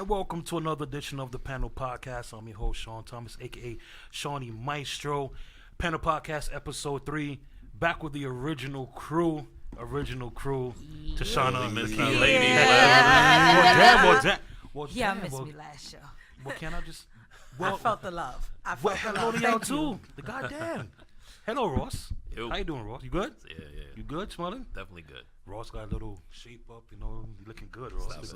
And welcome to another edition of the Panel Podcast. I'm your host, Sean Thomas, a.k.a. Shawnee Maestro. Panel Podcast, Episode 3. Back with the original crew. Tashana, Missed Lakia. our lady. Well, I missed me last show. Well, can I just... I felt the love. Hello to y'all, too. The goddamn. Hello, Ross. Yo. How you doing, Ross? You good? Yeah. You good, smiling? Definitely good. Ross got a little shape up, you know. You looking good, Ross. Stop it.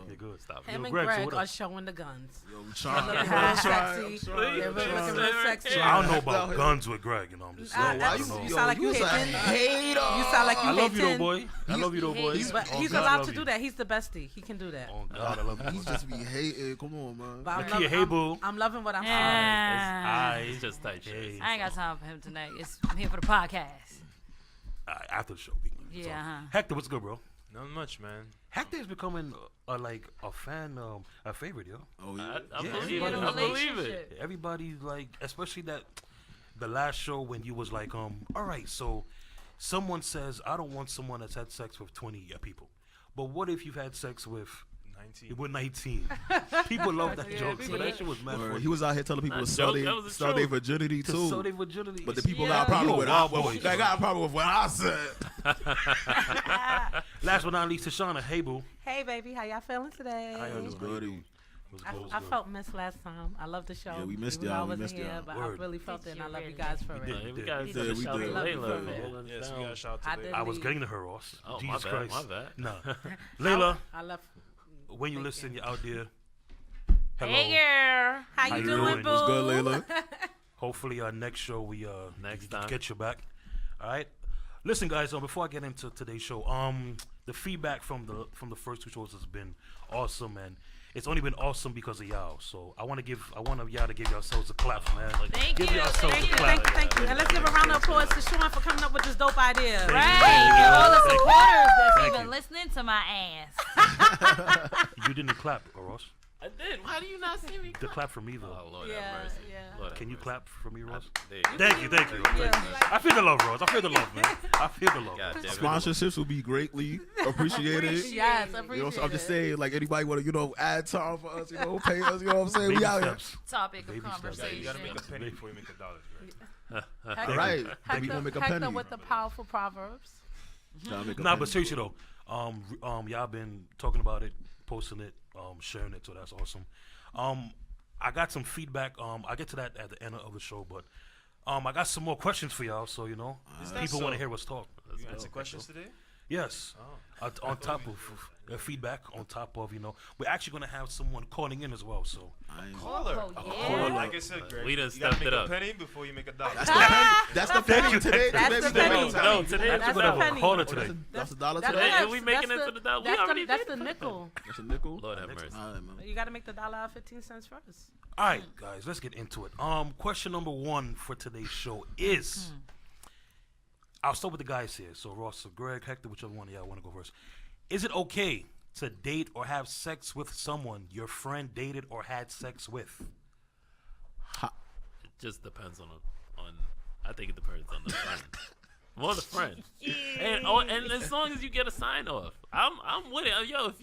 You're good. Stop Him it. and Greg, so Greg what are up? showing the guns. Yo, we They're trying. looking real sexy. They're really looking real sexy. I don't know about guns with Greg, you know. I'm just saying. I You don't know. sound like you hate Tin. You sound like you I love hate you, though, Tin. boy. I love you, though, boy. But Oh, he's God, I allowed love to you. do that. He's the bestie. He can do that. Oh, God, I love you. He's just be hating. Come on, man. But Nakia, hey, boo. I'm loving what I'm seeing. It's just tight shit. Hey. I ain't got time for him tonight. I'm here for the podcast. After the show, we can Yeah, talk. huh. Hector, what's good, bro? Not much, man. Hector is becoming like a fan, a favorite, yo. Oh yeah. I Yeah, believe everybody- it. I believe it. Everybody's like, especially that the last show when you was like, all right, so someone says I don't want someone that's had sex with 20 people, but what if you've had sex with 19. 19? People love that joke. So that shit was mad Or funny. he was out here telling people Not to joke, that was the sell their truth. virginity To too. sell their virginity. But the people Yeah. got a problem You a with wild it. boy. They got a problem with what I said. Last but not least, Tashana, hey boo. Hey, baby. How y'all feeling today? How y'all It was doing? good. It was I good. felt missed last time. I love the show. Yeah, we missed Even though y'all. I We wasn't missed here, y'all. but Word. I really felt it, and I love you Really guys for did. it. We gotta We give did, a we shout to did. Layla. Yes, Holding Yes, us we down. got a shout I to did. I was leave. getting to her, Ross. Oh, Jesus my bad. Christ. My bad. No. Layla, I love. when you Thank listen, you. you're out there. Hello. Hey, girl. How How you you doing, doing? boo? What's good, Layla? Hopefully, next show we Next get time. you back. All right. Listen, guys. Before I get into today's show, the feedback from the first two shows has been awesome, and it's only been awesome because of y'all. So I want y'all to give yourselves a clap, man. Thank Give you. yourselves Thank a you, clap. thank you. And let's give a round of applause to Sean for coming up with this dope idea. Thank Right. And all the supporters that's Thank even you. listening to my ass. You didn't clap, Ross. I did. Why do you not see me? The clap for me though. Oh, Lord Yeah, have mercy. yeah. Lord Can have you mercy. clap for me, Ross? There Thank you. I feel the love, Ross. I feel the love, man. I feel the love. God damn it. Sponsorships will be greatly appreciated. Yes, You know, appreciate so I'm just it. saying, like anybody want to, add time for us, pay us. You know what I'm saying? Baby We out here. steps. Topic Baby of steps. conversation. You gotta make a penny before you make $1, right? Hector, Right. Hector, We gonna make a Hector penny. with the powerful proverbs. Gotta make a Nah, penny. but seriously though, y'all been talking about it, posting it, sharing it, so that's awesome. I got some feedback. I'll get to that at the end of the show, but I got some more questions for y'all, so Is that people so? want to hear what's talk. You answer questions today? Yes. On top of feedback, on top of we're actually gonna have someone calling in as well. So I ain't- Caller. yeah. Like I said, Greg, We done you gotta stepped make it a up. penny before you make $1. That's the penny today. That's the penny. No, today That's it's the about penny. caller today. That's a dollar That's today. Hey, and we making that's it to the dollar. We That's already that's did the it. nickel. That's a nickel. Lord have mercy. All right, man. You got to make the $1.15 first. all right, guys, let's get into it. Question number 1 for today's show is. I'll start with the guys here. So Ross, or Greg, Hector, whichever one of y'all want to go first. Is it okay to date or have sex with someone your friend dated or had sex with? It just depends on. I think it depends on the friend. More the friend. And as long as you get a sign off, I'm with it. Yo, if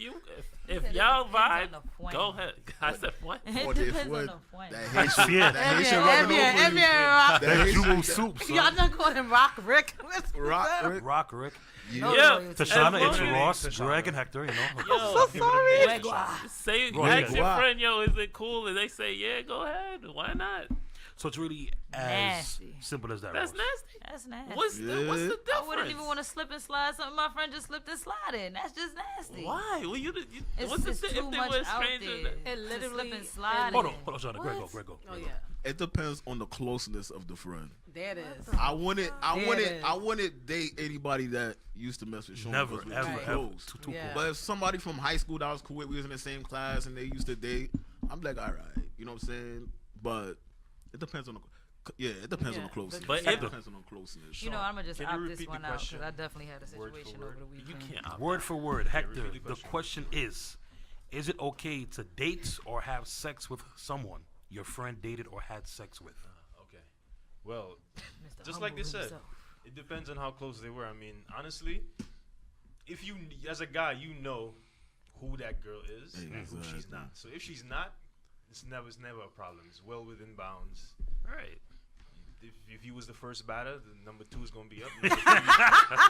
y'all Depends vibe, on the point. go ahead. I said what? It What if depends what? on the point. That Haitian, Yeah. that Haitian rubbing over you. Rock. That Haitian- Jumu soup, son. Y'all done called him Rock Rick. What's Rock, up? Rick. Rock, Rick. Yeah. Yeah, Tashana, it's as long Ross, Tashana. Greg, and Hector, Yo, So sorry. as- say Go ask ahead. your Wow. friend, yo, is it cool? And they say, yeah, go ahead. Why not? So it's really as Nasty. simple as that. That's Ross. nasty. That's nasty. What's the Yeah. difference? I wouldn't even want to slip and slide something my friend just slipped and slide in. That's just nasty. Why? Well, you It's, what's the it's if too they much were a out stranger? there. It to literally- slip and slide Hold in. on, Shana. Greg, go, What? Greg, go. Oh Greg, yeah, It depends on the closeness of the friend. there it is. I There it wouldn't date anybody that used to mess with Sean. Never, because we ever, too Right. ever. close. Too Yeah. But if somebody from high school that I was cool with, we was in the same class and they used to date, I'm like, all right, you know what I'm saying? But it depends on the it depends on the Yeah. closeness. But It if- depends on the closeness. You know, I'm going to just Can you opt this repeat the one out question? because I definitely had a Word for situation word? over the You weekend. can't. opt Word out. for word, Hector. repeat the The question is it okay to date or have sex with someone your friend dated or had sex with? Okay. Well, Mr. just like they Humble said, himself. it depends on how close they were. I mean, honestly, if you, as a guy, you know who that girl is and who she's Exactly. not. So if she's not, it's never a problem. It's well within bounds. Right. If he was the first batter, the number 2 is gonna be up.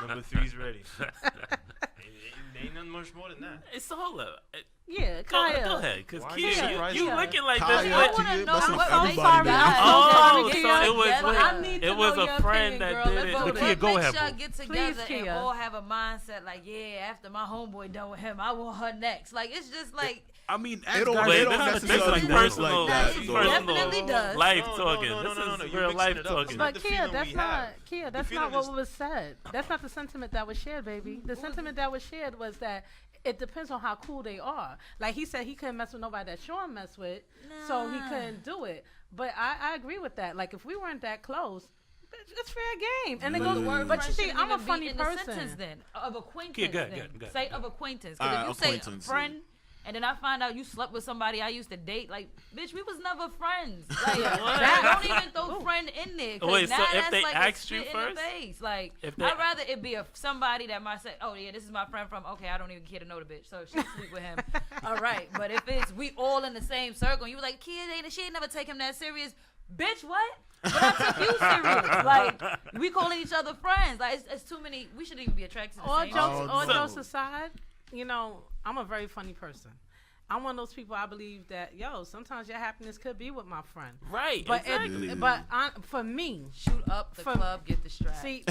Number 3 is ready. Ain't nothing much more than that. It's hold up. Yeah, Go Kaya. ahead, because Why are Kia, you surprised you by that? looking like Kaya, this. I But, want to Kia, know that's what what they everybody got. does. oh, Kia. so it was Yeah, I need it to was know a your friend opinion, that girl. did Let's it. go So there. Kia, go What ahead, makes y'all boo. get Please, together and Kia. all have a mindset like, yeah, after my homeboy done with him, I want her next. Like, it's just like, I mean, They don't, Wait, they don't this is necessarily like work personal. like that. It though. definitely does. Life No, talking. no, This no, is you're real mixing life it up. talking. It's not But the Kia, feeling that's we not have. Kia. The That's feeling not what is- was said. That's not the sentiment that was shared, baby. The sentiment that was shared was that it depends on how cool they are. Like he said, he couldn't mess with nobody that Sean messed with, so he Nah. couldn't do it. But I agree with that. Like if we weren't that close, bitch, it's fair game. And it Yeah. goes. The word But you friend see, shouldn't I'm a even be funny in the sentence person. then of acquaintance. Kia, go ahead, then. go ahead, go ahead. Say of acquaintance. Because if you say Acquaintance, friend, and then I find out you slept with somebody I used to date, like, bitch, we was never friends. Like, don't even throw friend in there. 'Cause Wait, so now if that's they like asked a you spit in the first? face. Like, If they- I'd rather it be somebody that might say, oh yeah, this is my friend from. Okay, I don't even care to know the bitch, so she sleep with him. All right, but if it's we all in the same circle, and you were like, kid, she ain't never take him that serious. Bitch, what? But I took you serious. Like, we calling each other friends. Like, it's too many. We shouldn't even be attracted to the All same jokes, shit. all no. jokes aside, you know, I'm a very funny person. I'm one of those people. I believe that sometimes your happiness could be with my friend. Right. But Exactly. for me, Shoot up the club, get the strap. see,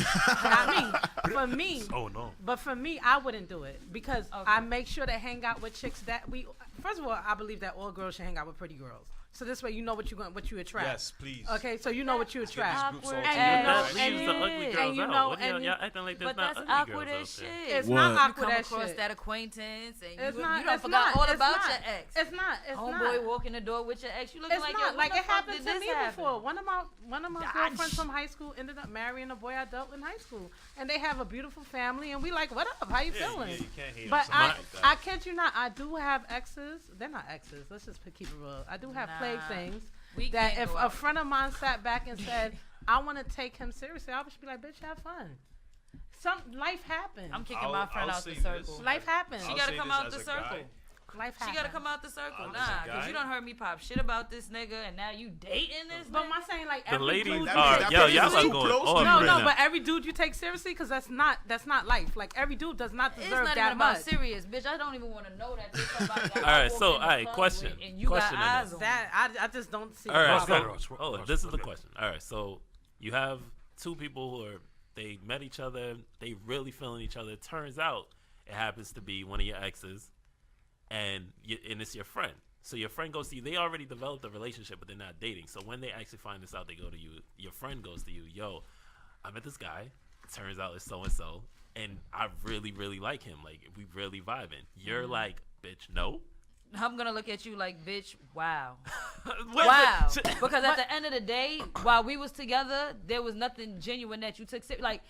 for me, Oh no. but for me, I wouldn't do it because Okay. I make sure to hang out with chicks that we. First of all, I believe that all girls should hang out with pretty girls. So this way, you know what you attract. Yes, please. Okay, so you know what you Let's get attract. these groups all Awkward together, and you know- right? That leaves the ugly and girls you out. know, What y'all, and- y'all acting like there's But not that's ugly awkward girls as out there. shit. It's What? not You awkward come as across shit. that acquaintance and It's you not. don't It's forgot not. all It's about not. your ex. It's not. It's Homeboy not. walking the door with your ex. You looking It's like, not yo, like when it the fuck happened did to this me happen? before. One of my Gosh. girlfriends from high school ended up marrying a boy I dealt in high school, and they have a beautiful family. And we like, what up? How you feeling? Yeah, you can't hate on But somebody I like that. I kid you not, I do have exes. They're not exes. Let's just keep it real. I do have plague Nah. things We that can't if go a out. friend of mine sat back and said, I want to take him seriously, I would just be like, bitch, have fun. Life happens. I'm kicking my friend I'll out the say circle. this. Life happens. She I'll gotta say come this out as the a circle. guy. Life She happens. gotta come out the circle. As a Nah, because guy- you done heard me pop shit about this nigga, and now you dating this But nigga. my saying like The every ladies dude, are, that yo, means y'all it's are too going close to off you no, right no, now. but every dude you take seriously, because that's not life. Like every dude does not It's deserve not that even about much. serious, bitch. I don't even want to know that there's somebody that All I right, walk so, in the all right, club question. with and you Question got in eyes this. on. That I just don't see. All right, the Ross, so, go problem. ahead, Ross. oh, Ross, this is the okay. question. All right, so you have two people who are, they met each other, they really feeling each other. Turns out it happens to be one of your exes, and it's your friend. So your friend goes to you. They already developed a relationship, but they're not dating. So when they actually find this out, they go to you. Your friend goes to you. Yo, I met this guy. Turns out it's so and so, and I really, really like him. Like we really vibing. You're like, bitch, no. I'm gonna look at you like, bitch, wow. What- Wow. what- Because at the end of the day, while we was together, there was nothing genuine that you took. Like,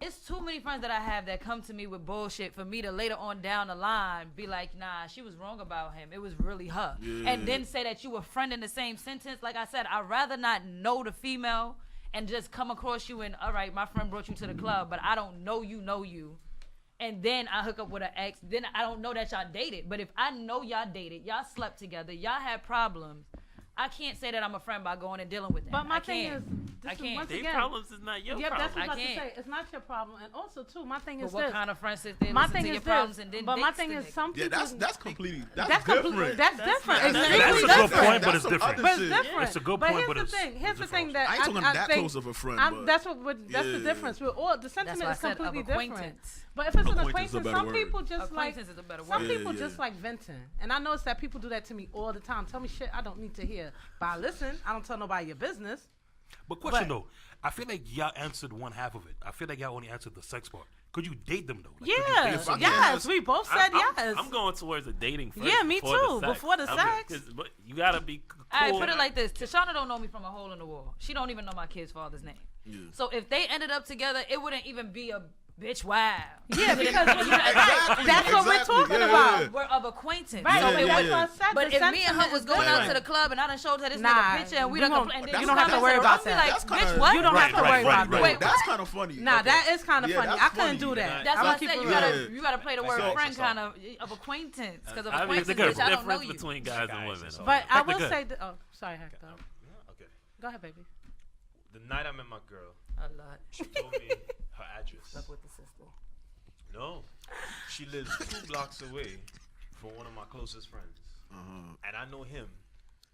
it's too many friends that I have that come to me with bullshit for me to later on down the line be like, nah, she was wrong about him. It was really her. Yeah. And then say that you were friend in the same sentence. Like I said, I'd rather not know the female and just come across you and, all right, my friend brought you to the club, but I don't know you. And then I hook up with an ex. Then I don't know that y'all dated. But if I know y'all dated, y'all slept together, y'all had problems, I can't say that I'm a friend by going and dealing with that. But my I thing can't. is, this I is can't. once Their again, problems is not your Yep, problem. that's what I was I about to say. can't. It's not your problem, and also too, my thing But is what this. kind of friends sit there My listen thing to is your this. problems and then But my dates thing the is, nigga? some Yeah, people. that's completely that's completely different. that's different. That's Extremely That's a good different. point, but That's it's some different. other But it's shit. different. It's a good but point, here's but the it's- thing. Here's it's the different. thing that I ain't talking that think, close of a friend, but that's that's the yeah. difference. We're all the That's sentiment why I is said of completely different. acquaintance. But if it's an Acquaintance is a acquaintance, better some word. people just like Acquaintance is a better some word. Yeah, people yeah. just like venting, and I notice that people do that to me all the time. Tell me shit I don't need to hear, but I listen. I don't tell nobody your business. But question But- though, I feel like y'all answered one half of it. I feel like y'all only answered the sex part. Could you date them though? Like, could you Yeah, date someone? yes, we both said yes. I'm going towards the dating first. Yeah, me before too, The sex. before the sex. 'Cause- But you gotta be cool. All right, put it like this. Tashana don't know me from a hole in the wall. She don't even know my kid's father's name. Yeah. So if they ended up together, it wouldn't even be a bitch, wow. Yeah, because that's Exactly, what we're talking yeah, about. yeah. We're of acquaintance. Right, So Yeah, it that's was- what I said. But the if me and her was sentiment going is out good. to the club and I done showed her this Nah, nigga picture and we done gon- and then that's you don't have to worry about be that. like, That's bitch, kinda- what? You don't have to worry about that. Wait, That's kind of funny. Nah, Okay. that is kind of Yeah, funny. that's I couldn't funny. do that. That's I why I would keep said it you real. gotta you gotta play the word So- friend so- kind of acquaintance because of I mean, acquaintance, there's a bitch, I don't know difference you. between guys and Guys women. and stuff. But I Like the will good. say, oh, sorry, Hector. Yeah, okay. Go ahead, baby. The night I met my girl, A lot. she told me her address. With the sister. No, she lives 2 blocks away from one of my closest friends, and I know him.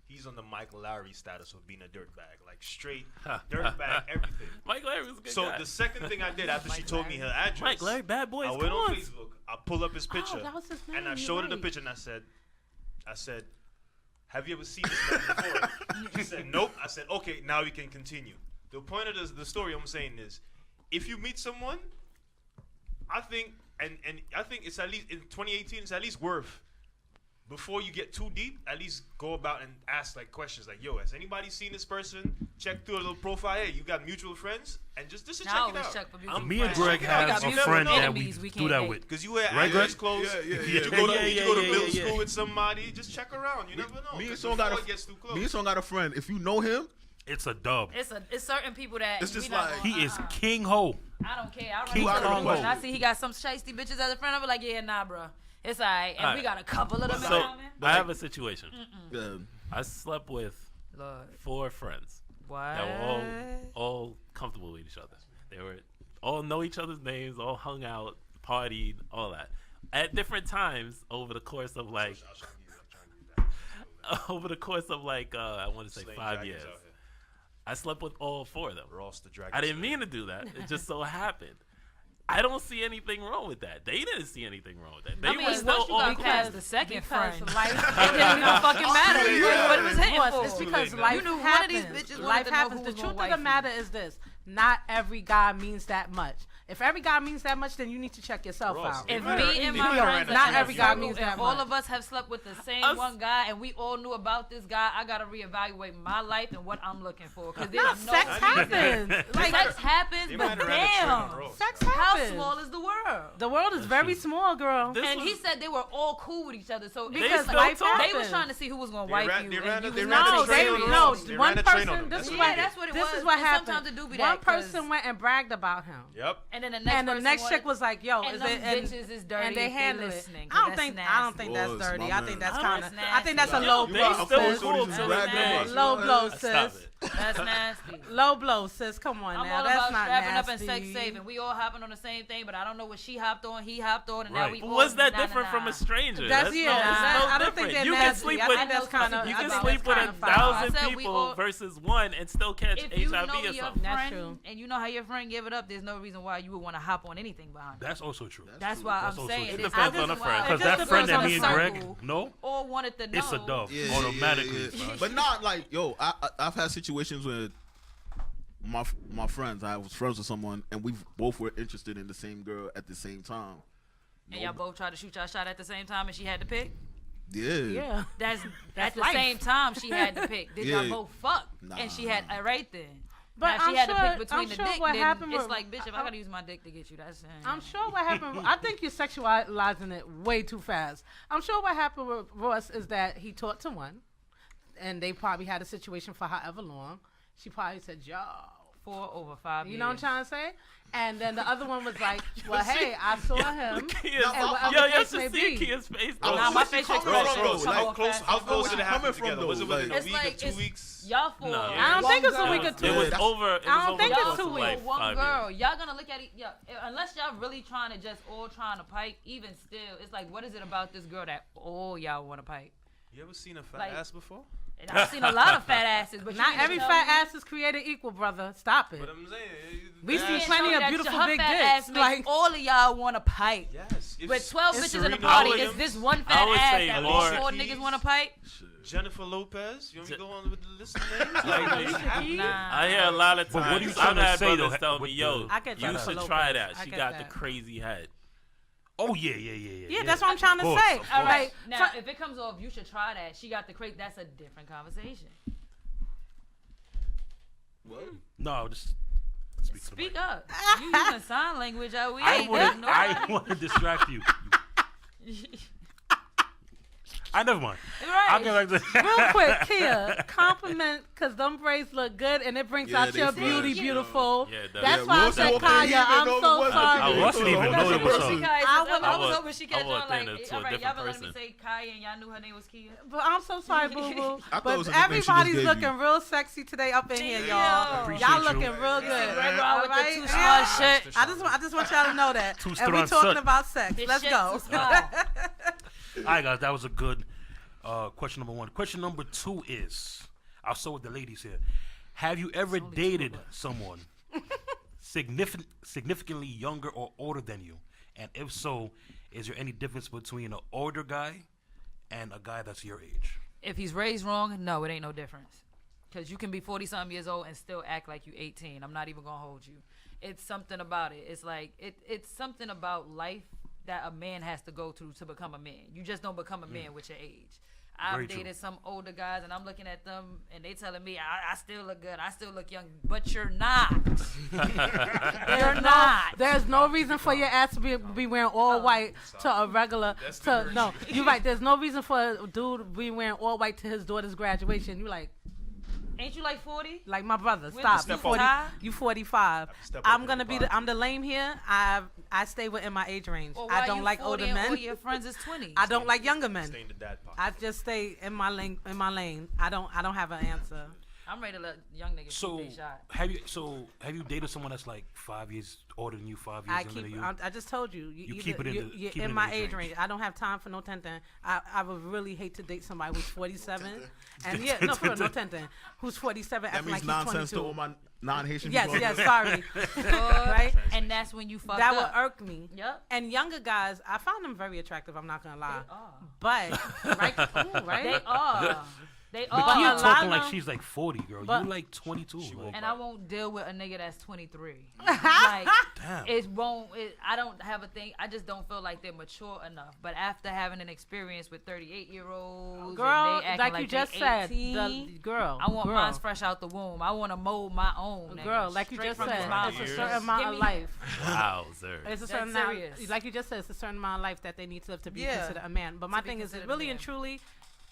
He's on the Michael Lowry status of being a dirtbag, like straight dirtbag, everything. Mike Larry was a good So guy. the second thing I did after she told me her address, Mike Larry, bad boys. I went come on on. Facebook. I pulled up his picture, that was his and I name, showed you're her the right. picture, and I said, "Have you ever seen this man before?" She said, "Nope." I said, "Okay, now we can continue." The point of the story I'm saying is, if you meet someone, I think, and I think it's at least in 2018, it's at least worth. Before you get too deep, at least go about and ask like questions like, "Yo, has anybody seen this person? Check through a little profile. Hey, you got mutual friends, and just to Now I check it always out." check for mutual Me and friends. Greg We have got a mutual friend that we enemies we do can't that date. with. Because you wear Right, address Greg? clothes. Yeah, yeah, You yeah. go to Yeah, you go to yeah, middle yeah, school yeah. with somebody. Just check around. You never know. Me and 'cause Sean before got it gets too close. me and Sean got a friend. If you know him, It's a dub. It's certain people that It's just we not like- gonna- He is King Ho. I don't care. I King run into Congo. and I see he got some shiesty bitches as a friend. I'm like, yeah, nah, bro. It's alright. And we Alright. got a couple of them So around, man. I have a situation. yeah, I slept with Lord. 4 friends What? that were all comfortable with each other. They were all know each other's names, all hung out, partied, all that. At different times over the course of like I'm trying to do that. over the course of like I want to say Slaying 5 dragons years. out here. I slept with all 4 of them. Ross the dragon. I didn't mean to do that. It just so happened. I don't see anything wrong with that. They didn't see anything wrong with that. They I mean, were once still you all got cool. past the second friend, Because it life, didn't even fucking matter. You knew what it was hitting Ross, for. it's because late life You knew one of happens. these bitches wanted Life to know happens. who The was truth gonna of the wife you. matter is this: not every guy means that much. If every guy means that much, then you need to check yourself Ross, out. If Right. me and my Right. friends, Not are every guy means if that all much. of us have slept with the same Us- one guy, and we all knew about this guy, I gotta reevaluate my life and what I'm looking for. Because No, sex happens. Like sex They happens, might but have ran a train on damn, Ross. Sex how happens. small is the world? The world is very small, girl. This And was- he said they were all cool with each other, so it Because was still life talk. they happens. was trying to see who was gonna They wife ran- you. they ran and a- you they was ran a not No, train they on serious. no. Ross. They One ran a train on person. them. This That's is what what. they did. That's what it This was. is what And happened. sometimes it do be that, One 'cause- person went and bragged about him. Yep. And then the next And the person next wanted- chick was like, "Yo, and is them it?" bitches is dirty and they if they handle it. listening, 'cause I don't that's think. I nasty. don't think that's Boys, dirty. my I man. think that's I kind don't- of. I think that's a Yo, low they blow, still sis. cool Just to brag this them day. up. Low blow, Stop sis. it. That's nasty. Low blow, sis. Come on I'm now. all That's about not strapping nasty. up and sex safe, and we all hopping on the same thing. But I don't know what she hopped on, he hopped on, and now Right. we But all what's that nah, different nah, from nah. a stranger? That's yeah. no, that- no I don't think different. they're You nasty. can sleep I with think that's kind of. you I can think sleep that's with kinda a foul. 1,000 I said we people all- versus one and still catch If you HIV know or your something. That's friend true. and you know how your friend give it up, there's no reason why you would want to hop on anything behind it. That's also true. That's why That's I'm also saying true. It this. depends I on the just- friend. it Because just that friend depends that on me the and Greg circle. know, All wanted to know. it's a dub. Yeah, Automatically. yeah. man. But not like, yo, I've had situations where my friends, I was friends with someone, and we both were interested in the same girl at the same time. And y'all both tried to shoot y'all shot at the same time, and she had to pick. Yeah. Yeah. That's at the life. same time she had to pick. Did y'all Yeah. both fuck? Nah. And she had right then. But now, if I'm she had sure- to pick between I'm the sure dick, what then happened it's with- like, bitch, if I gotta use my dick to get you, that's. I'm sure what happened. I think you're sexualizing it way too fast. I'm sure what happened with Ross is that he talked to one, and they probably had a situation for however long. She probably said, "Yo." 4 over 5 years. You know what I'm trying to say? And then the other one was like, "Well, hey, I saw him." Kia's, And whatever yo, the you case should may see be. Kia's face. I though. Nah, my Where's she facial coming from, expression though? is Like, so Close. fast. How close did it happen coming from, together? though? Was it within Like- a week It's or 2 like, weeks? Y'all four. No. I don't think it's a week or It two. was over. It was I don't over think the it's course 2 of, weeks. like, one 5 girl, years. y'all gonna look at it. Yeah, unless y'all really trying to just all trying to pipe. Even still, it's like, what is it about this girl that all y'all want to pipe? You ever seen a fat Like- ass before? And I've seen a lot of fat asses, but Not you every tell fat me- ass is created equal, brother. Stop it. But I'm saying, We that see ass- plenty Show of that beautiful her big fat dicks. ass makes Like, all of y'all want to pipe. Yes. If With 12 It's bitches in the Serena party, Williams, is this one I fat would ass say that more- all 4 Alicia niggas Keys. want to pipe? Jennifer Lopez. You want me to go on with the list of names? Nah. I hear a lot of times. But what are you I've trying to had say, brothers though, tell me, with yo, I get you Jennifer should Lopez. try that. I She get got that. the crazy head. Oh yeah. yeah, that's what I'm trying to Of course, say. of All right. Like, Now, so- if it comes off, you should try that. She got the crate. That's a different conversation. No, just Speak to the Speak mic. up. You using sign language out. We I ain't wouldn't. got I nobody. want to distract you. I never mind. Right. I'll get back to Real quick, Kia, compliment, because them braids look good and it brings Yeah, out they your fly. beauty, Yeah. beautiful. Yeah, it does. That's Yeah, why I Wilson said, walked in, he Kaya, didn't I'm know so what- sorry. I wasn't even know Especially it was when her. she Kaya I said, was- I was hoping she kept I was on like, thinking to a all right, y'all different gonna let me person. say Kaya and y'all knew her name was Kia. But I'm so sorry, boo boo. I thought it But was a nickname she just everybody's gave looking you. real sexy today up in here, Damn. y'all. Appreciate Y'all you. looking real good. Greg All with right? the too smart shit. I just want y'all to know that. Too And we strong talking shit. about sex. This Let's shit go. too smart. All right, guys, that was a good question number one. Question number two is, I'll start with the ladies here. Have you ever dated someone significantly younger or older than you? And if so, is there any difference between an older guy and a guy that's your age? If he's raised wrong, no, it ain't no difference. Because you can be 40-something years old and still act like you 18. I'm not even going to hold you. It's something about it. It's like, it's something about life that a man has to go through to become a man. You just don't become a man with your age. Very I've true. dated some older guys, and I'm looking at them, and they telling me, I still look good. I still look young. But you're not. You're not. There's no reason for your ass to be wearing all white to a regular. No, you're right. There's no reason for a dude to be wearing all white to his daughter's graduation. You Ain't you like 40? like my brother. Where's Stop. the You step 40. over? You 45. Step I'm over gonna the be bar. I'm the lame here. I stay within my age range. Well, I why don't you like 40 older and men. all your friends is 20. I don't like younger men. Stay in the dad pocket. I just stay in my lane. I don't have an answer. I'm ready to let young niggas So shoot their shot. have you dated someone that's like 5 years older than you, 5 years I younger keep. than you? I just told you. You keep it in the- you're keep it in in my the age age range. I don't have time for no tenting. I would really hate to date somebody who's 47, and yeah, no, for real, no tenting. Who's 47 That acting means like he's nonsense 22. to all my non-Haitian Yes, people. yes. Sorry. right? And that's when you fuck That up. would irk me. Yep. And younger guys, I find them very attractive. I'm not gonna lie. They are. But right, ooh, right. They are. They But are. you're a lot talking of like them- she's like 40, girl. but- You like 22. Like, And I won't deal with a nigga that's 23. Like, damn. it won't. I don't have a thing. I just don't feel like they're mature enough. But after having an experience with 38-year-olds, Girl, and they acting like like you just they said, 18, the girl. I want girl. mine fresh out the womb. I want to mold my own. nigga, Girl, like you straight just from his said, mouth. it's a Years. certain amount Give of me- life. Wow, sir. It's a That's certain amount, serious. like you just said, it's a certain amount of life that they need to live to be Yeah. considered a man. But my To be thing is, considered a really man. and truly,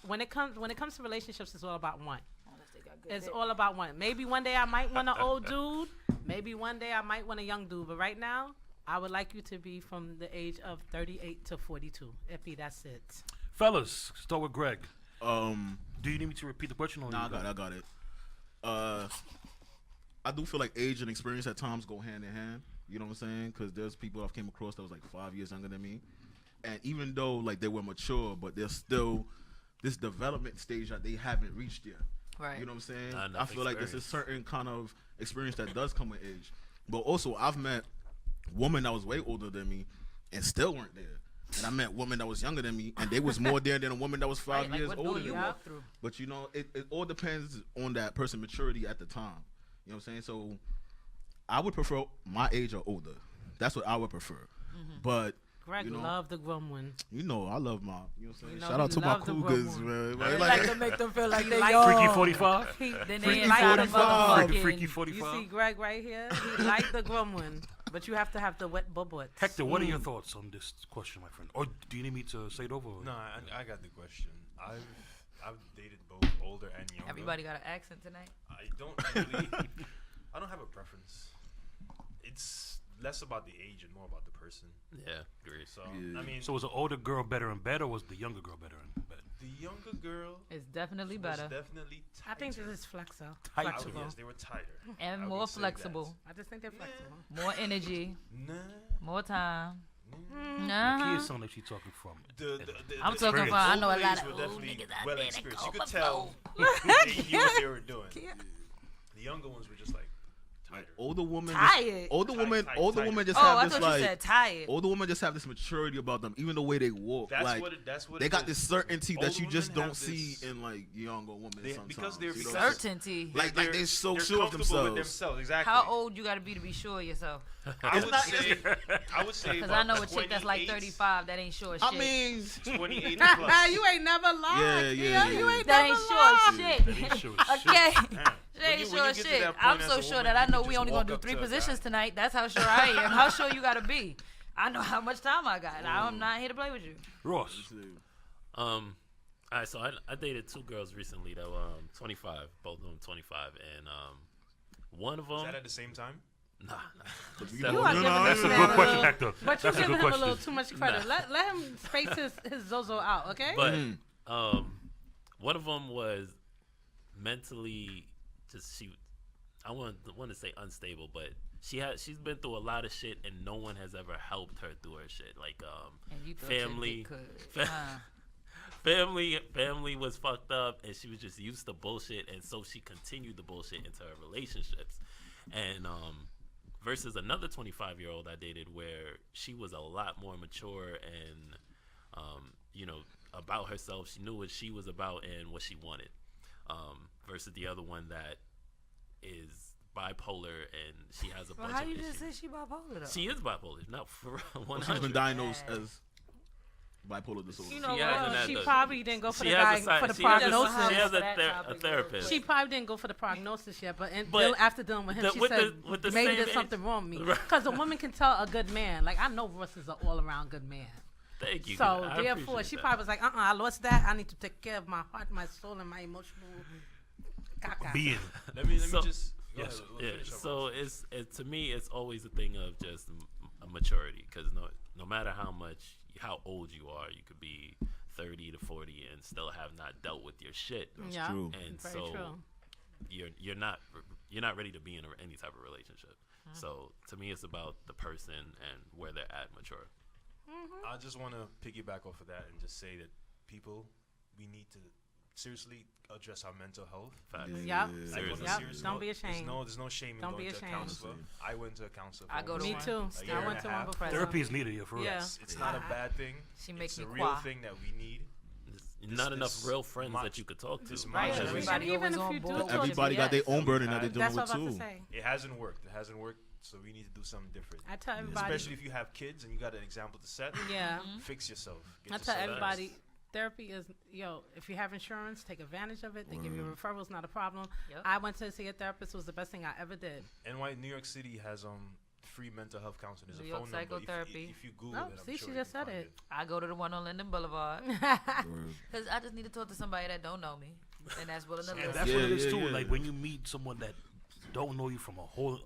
when it comes to relationships, it's all about one. Unless they got good It's dick. all about one. Maybe one day I might want an old dude. Maybe one day I might want a young dude. But right now, I would like you to be from the age of 38 to 42. Iffy, that's it. Fellas, start with Greg. Um, Do you need me to repeat the question? Or nah, you I got it. I do feel like age and experience at times go hand in hand. You know what I'm saying? Because there's people I've came across that was like 5 years younger than me, and even though like they were mature, but there's still this development stage that they haven't reached yet. Right. You know what I'm saying? Not enough I feel like there's a experience. certain kind of experience that does come with age. But also, I've met women that was way older than me and still weren't there. And I met women that was younger than me and they was more there than a woman that was 5 Right, like, years what door older you than me. walk through? But you know, it all depends on that person's maturity at the time. You know what I'm saying? So I would prefer my age or older. That's what I would prefer. But Greg you know, love the grown one. you know, I love my, you know what I'm saying? You know, Shout he out to my love the Cougars, grown man. They Like, like to make them feel like they like young. Freaky 45? He, Then he they like inside the the grown Freaky, motherfucking. freaky You 45? see Greg right here? He like the grown one. But you have to have the wet bubbles. Hector, what are your thoughts on this question, my friend? Or do you need me to say it over? No, I got the question. I've dated both older and younger. Everybody got an accent tonight. I don't really. I don't have a preference. It's less about the age and more about the person. Yeah, agree. So Yeah. I mean, So was the older girl better in bed, or was the younger girl better in bed? the younger girl It's definitely was better definitely I think tighter. this is flexo. Tight. Flexible. Yes, they were tighter. and I more will say flexible, I just think they're flexible. more energy, Nah. more time. Kia Nah. sound like she's talking from. I'm the talking experience. for I know a Old lot ladies of were old definitely niggas out well there that experienced. go You could before. tell they knew what they were doing. Yeah. The younger ones were just like tighter. older women, Tired. older women, Tight, older tight. women just Oh, have I this thought like, you said tired. older women just have this maturity about them, even the way they walk. That's like, what it. That's what they it got is. this certainty that Older you just women don't have see this- in like younger women. They- Sometimes, because they're- you know? because- Certainty. Like they're so sure of comfortable with themselves. themselves. Exactly. How old you gotta be to be sure of yourself? I would say. I would say. Because I know a chick that's like 28, 35 that ain't sure of I shit. mean, 28 plus. You ain't never lied. Yeah, Kia. yeah, You yeah. ain't that never ain't sure of lied. shit. That ain't sure as Okay. shit. Jay, When you sure get to shit. that point I'm as so a sure woman, that I you know can we just only walk gonna do up 3 to a positions guy. tonight. That's how sure I am. How sure you gotta be? I know how much time I got. I'm not here to play with you. Ross. All right, so I dated 2 girls recently that were 25, both of them 25, and one of them. Is that at the same time? Nah. You are No, giving no, this That's a man good a question, little- Hector. But That's you're a good giving him a question. little too much credit. Nah. Let him space his Zozo out, okay? But one of them was mentally just I want to say unstable, but she's been through a lot of shit and no one has ever helped her through her shit. Like And you thought family, your dick could. family was fucked up and she was just used to bullshit, and so she continued the bullshit into her relationships. And versus another 25-year-old I dated where she was a lot more mature and about herself. She knew what she was about and what she wanted. Versus the other one that is bipolar and she has a Well, bunch how of you issues. just say she bipolar though? She is bipolar. No, for real, 100. She's been diagnosed as bipolar disorder. You know She hasn't what? had She the- probably didn't go for She the has a for the she has a- prognosis. She has That a topic therapist. She probably didn't go for the prognosis yet, but, But after dealing with him, the- she with said the- with the maybe same there's age- something wrong with me. Right. Because a woman can tell a good man. Like, I know Ross is an all-around good man. Thank you. So, I therefore, appreciate she that. probably was like, I lost that. I need to take care of my heart, my soul, and my emotional caca. Being. Let me So- just. Go Yes. ahead, we'll Yeah, finish up. so to me, it's always a thing of just a maturity, because no matter how old you are, you could be 30 to 40 and still have not dealt with your shit. Yeah, true. And very so true. you're not ready to be in any type of relationship. So to me, it's about the person and where they're at mature. I just want to piggyback off of that and just say that we need to seriously address our mental health. Facts. Yep. Like, on a Seriously. Yep. serious Don't note, be ashamed. There's no shame in Don't going be to a ashamed. counselor. I went to a counselor. I go to Me one. too. A year I and went a to one half. before. Therapy is needed here for Yeah. us. It's not a bad thing. She makes It's me a real cry. thing that we need. There's not enough this real friends much- that you could talk to. this Right, much- everybody And even always if on you do board. talk Everybody got their own burden that they're That's dealing what I with was too. about to say. It hasn't worked. It hasn't worked. So we need to do something different. I tell everybody. Especially if you have kids and you got an example to set. Yeah. Fix yourself. Get I tell yourself everybody, fixed. therapy is, if you have insurance, take advantage of it. They give you referrals, not a problem. Yep. I went to see a therapist. It was the best thing I ever did. New York City has free mental health counseling. There's New a York phone number. psychotherapy. If you Google No, it, I'm see, sure she you just can said find it. I go to the one on Linden Boulevard Word. because I just need to talk to somebody that don't know me and that's willing to And listen. that's Yeah, what it is yeah, too. yeah. Like when you meet someone that don't know you from a whole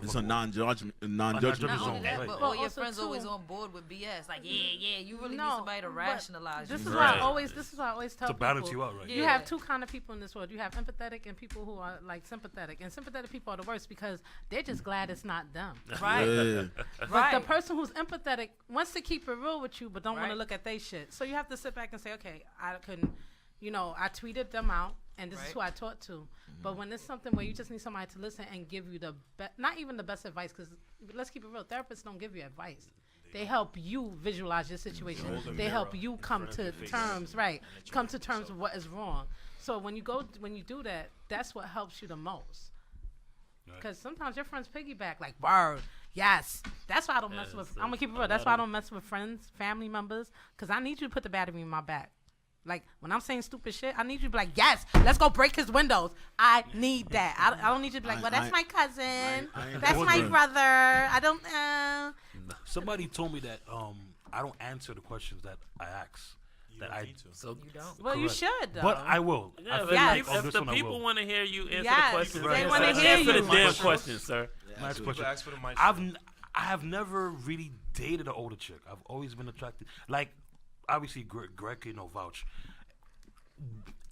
It's a non-judgment Not non-judgment only zone, that, right. but Well, all your also, friends too- always on board with BS. Like, yeah, you really need No, somebody to but rationalize This you. is Right. why I always. This is why I always tell to balance people. you out, right? You Yeah. have two kind of people in this world. You have empathetic and people who are like sympathetic. And sympathetic people are the worst because they're just glad it's not them. Right, Yeah. But right. the person who's empathetic wants to keep it real with you, but don't want to Right. look at their shit. So you have to sit back and say, okay, I couldn't, I tweeted them out, and this is Right. who I talked to. But when it's something where you just need somebody to listen and give you the not even the best advice, because let's keep it real, therapists don't give you advice. They help you visualize your situation. Hold a They help mirror you in come front of to your face terms, right? and let you Come look to at terms yourself. with what is wrong. So when you do that, that's what helps you the most. Right. Because sometimes your friends piggyback, like, word, yes. That's why I don't mess Yes, with, there's I'm going to keep it a real. That's lot why I of- don't mess with friends, family members, because I need you to put the battery in my back. Like, when I'm saying stupid shit, I need you to be like, yes, let's go break his windows. I need that. I don't need you to be like, well, that's my cousin. I ain't That's doing my that. brother. I don't, Somebody told me that I don't answer the questions that I ask. You That don't I need to. So You don't. well, you Correct. should, though. But I will. yeah, I but feel Yes. like on if this the one I people will. want to hear you answer Yes, the questions, they answer wanna the- hear answer the you. damn questions, sir. Nice People question. ask for the mic. I have never really dated an older chick. I've always been attracted. Like, obviously, Greg can vouch.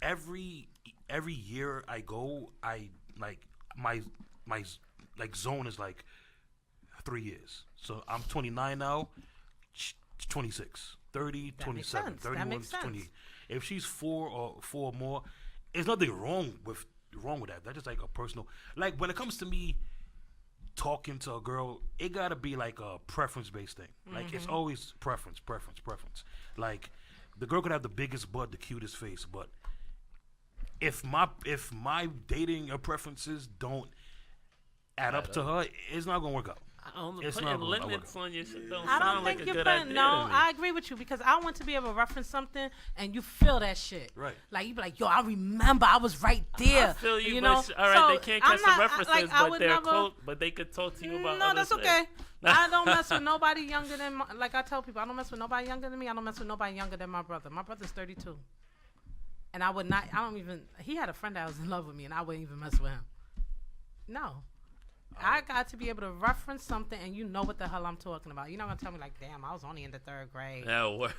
Every year I go, I like my like zone is like 3 years. So I'm 29 now. 26, 30, That makes 27, sense. That 31, makes sense. 28. If she's four or more, there's nothing wrong with that. That's just like a personal. Like when it comes to me talking to a girl, it gotta be like a preference based thing. Like it's always preference. Like the girl could have the biggest butt, the cutest face, but if my dating preferences don't add up to her, it's not gonna work out. It's putting not gonna work. limits on your shit don't I don't sound like think a you're good putting. idea. No, to me. I agree with you because I want to be able to reference something and you feel that shit. Right. Like you be like, yo, I remember I was right there. I feel you, know. but all right, they So, can't I'm catch not- the references, like, I but would they're never- close. But they could talk to you about. No, other that's shit. okay. I don't mess with nobody younger than like I tell people. I don't mess with nobody younger than me. I don't mess with nobody younger than my brother. My brother's 32, and I would not. I don't even. He had a friend that was in love with me, and I wouldn't even mess with him. No. I got to be able to reference something and you know what the hell I'm talking about. You're not going to tell me like, damn, I was only in the 3rd grade. Yeah, word.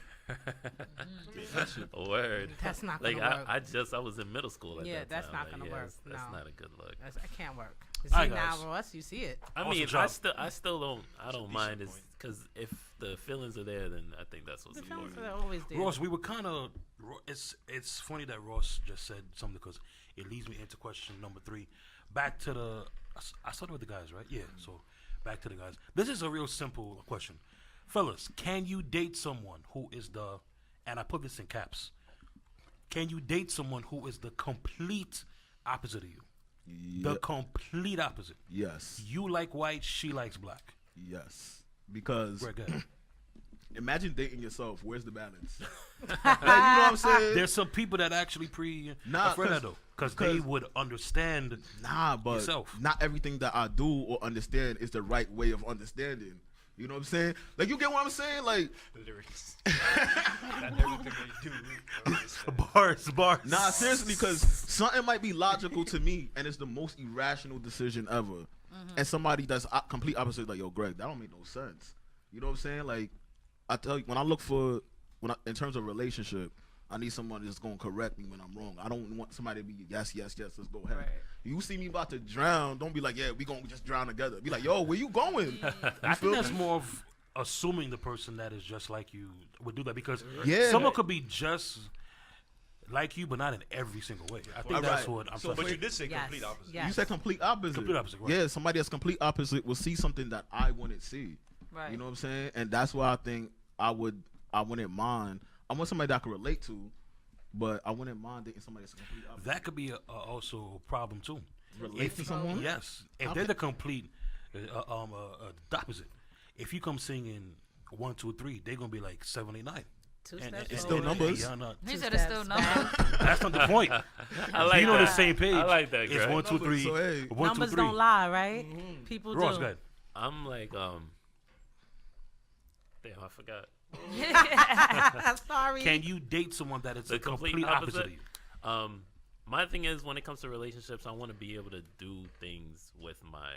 Word. That's not going Like to work. I was in middle school at Yeah, that that's time. not Like, gonna yeah, work. That's No. not a good look. That can't work. See, All right, now, guys. Ross, you see it. I Also mean, job. I still don't decent mind is point. because if the feelings are there, then I think that's what's The feelings important. are always there. Ross, we were kind of. It's funny that Ross just said something because it leads me into question number 3. Back to the. I started with the guys, right? Yeah. So back to the guys. This is a real simple question, fellas. Can you date someone who is the? And I put this in caps. Can you date someone who is the complete opposite of you? The complete opposite. Yes. You like white, she likes black. Yes. Because Greg, go ahead. imagine dating yourself. Where's the balance? Like, you know what I'm saying? There's some people that actually afraid Nah, of that though, because they would understand. Nah, but yourself. not everything that I do or understand is the right way of understanding. You know what I'm saying? Like, you get what I'm saying? Like, Lyrics. Not everything they do. Bars. nah, seriously, because something might be logical to me, and it's the most irrational decision ever. And somebody that's complete opposite, like, yo, Greg, that don't make no sense. You know what I'm saying? Like, I tell you, when I look for, in terms of relationship, I need someone that's going to correct me when I'm wrong. I don't want somebody to be, yes, let's go ahead. Right. You see me about to drown, don't be like, yeah, we going to just drown together. Be like, yo, where you going? I feel think that's me? more of assuming the person that is just like you would do that, because Yeah. someone could be just like you, but not in every single way. I think All that's right. what I'm So, trying to But say. you did say Yes. complete opposite. Yes. You said complete opposite. Complete opposite, right. Yeah, somebody that's complete opposite will see something that I wouldn't see. Right. You know what I'm saying? And that's why I think I wouldn't mind. I want somebody that I can relate to, but I wouldn't mind dating somebody that's complete opposite. That could be also a problem too. Relate to someone? Yes, if they're the complete the opposite. If you come singing 1, 2, 3, they're gonna be like 7, 8, 9. Two And steps it's forward. still numbers. Yeah, not, He Two said it's still steps back. numbers. that's not the point. I like Being on the that. same page. I like that, It's Greg. 1, 2, 3. So, hey. 1, 2, Numbers 3. don't lie, right? People Ross, do. go ahead. I'm like, damn, I forgot. Sorry. Can you date someone that is The the complete opposite of you? My thing is, when it comes to relationships, I want to be able to do things with my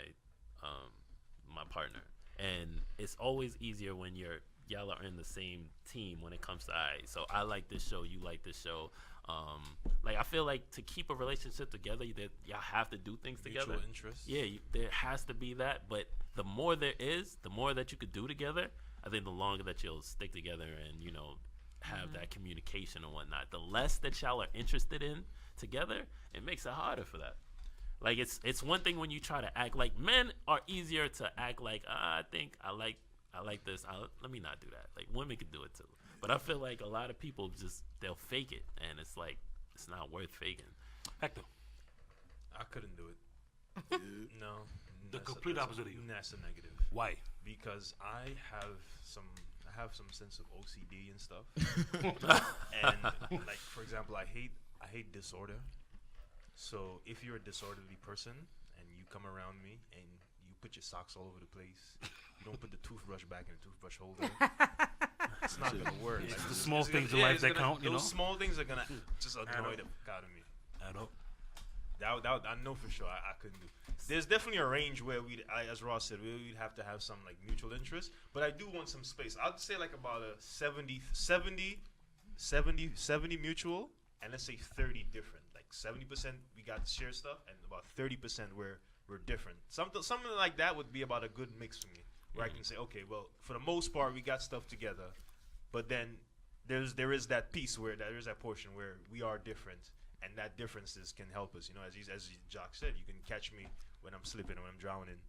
my partner, and it's always easier when y'all are in the same team when it comes to so I like this show, you like this show. Like, I feel like to keep a relationship together, that y'all have to do things together. Mutual interest. Yeah, there has to be that. But the more there is, the more that you could do together, I think the longer that you'll stick together and, have that communication and whatnot. The less that y'all are interested in together, it makes it harder for that. Like, it's one thing when you try to act like men are easier to act like, I think I like this. Let me not do that. Like, women can do it too. But I feel like a lot of people they'll fake it, and it's like, it's not worth faking. Hector, I couldn't do it. No. The That's complete that's opposite of you. That's a negative. why? Because I have some sense of OCD and stuff. And like, for example, I hate disorder. So if you're a disorderly person and you come around me and you put your socks all over the place, you don't put the toothbrush back in the toothbrush holder, it's not gonna work. It's Like, the small things in yeah, life it's that gonna- count, you know? Those small things are gonna just annoy know. the fuck out of me. I know. That I know for sure. I couldn't do. There's definitely a range where as Ross said, we'd have to have some like mutual interest. But I do want some space. I'd say like about a 70 mutual, and let's say 30 different. Like 70% we got to share stuff, and about 30% we're different. Something like that would be about a good mix for me, where I can say, okay, well, for the most part we got stuff together, but then there is that piece where there is that portion where we are different. And that differences can help us, as Jock said, you can catch me when I'm slipping or when I'm drowning,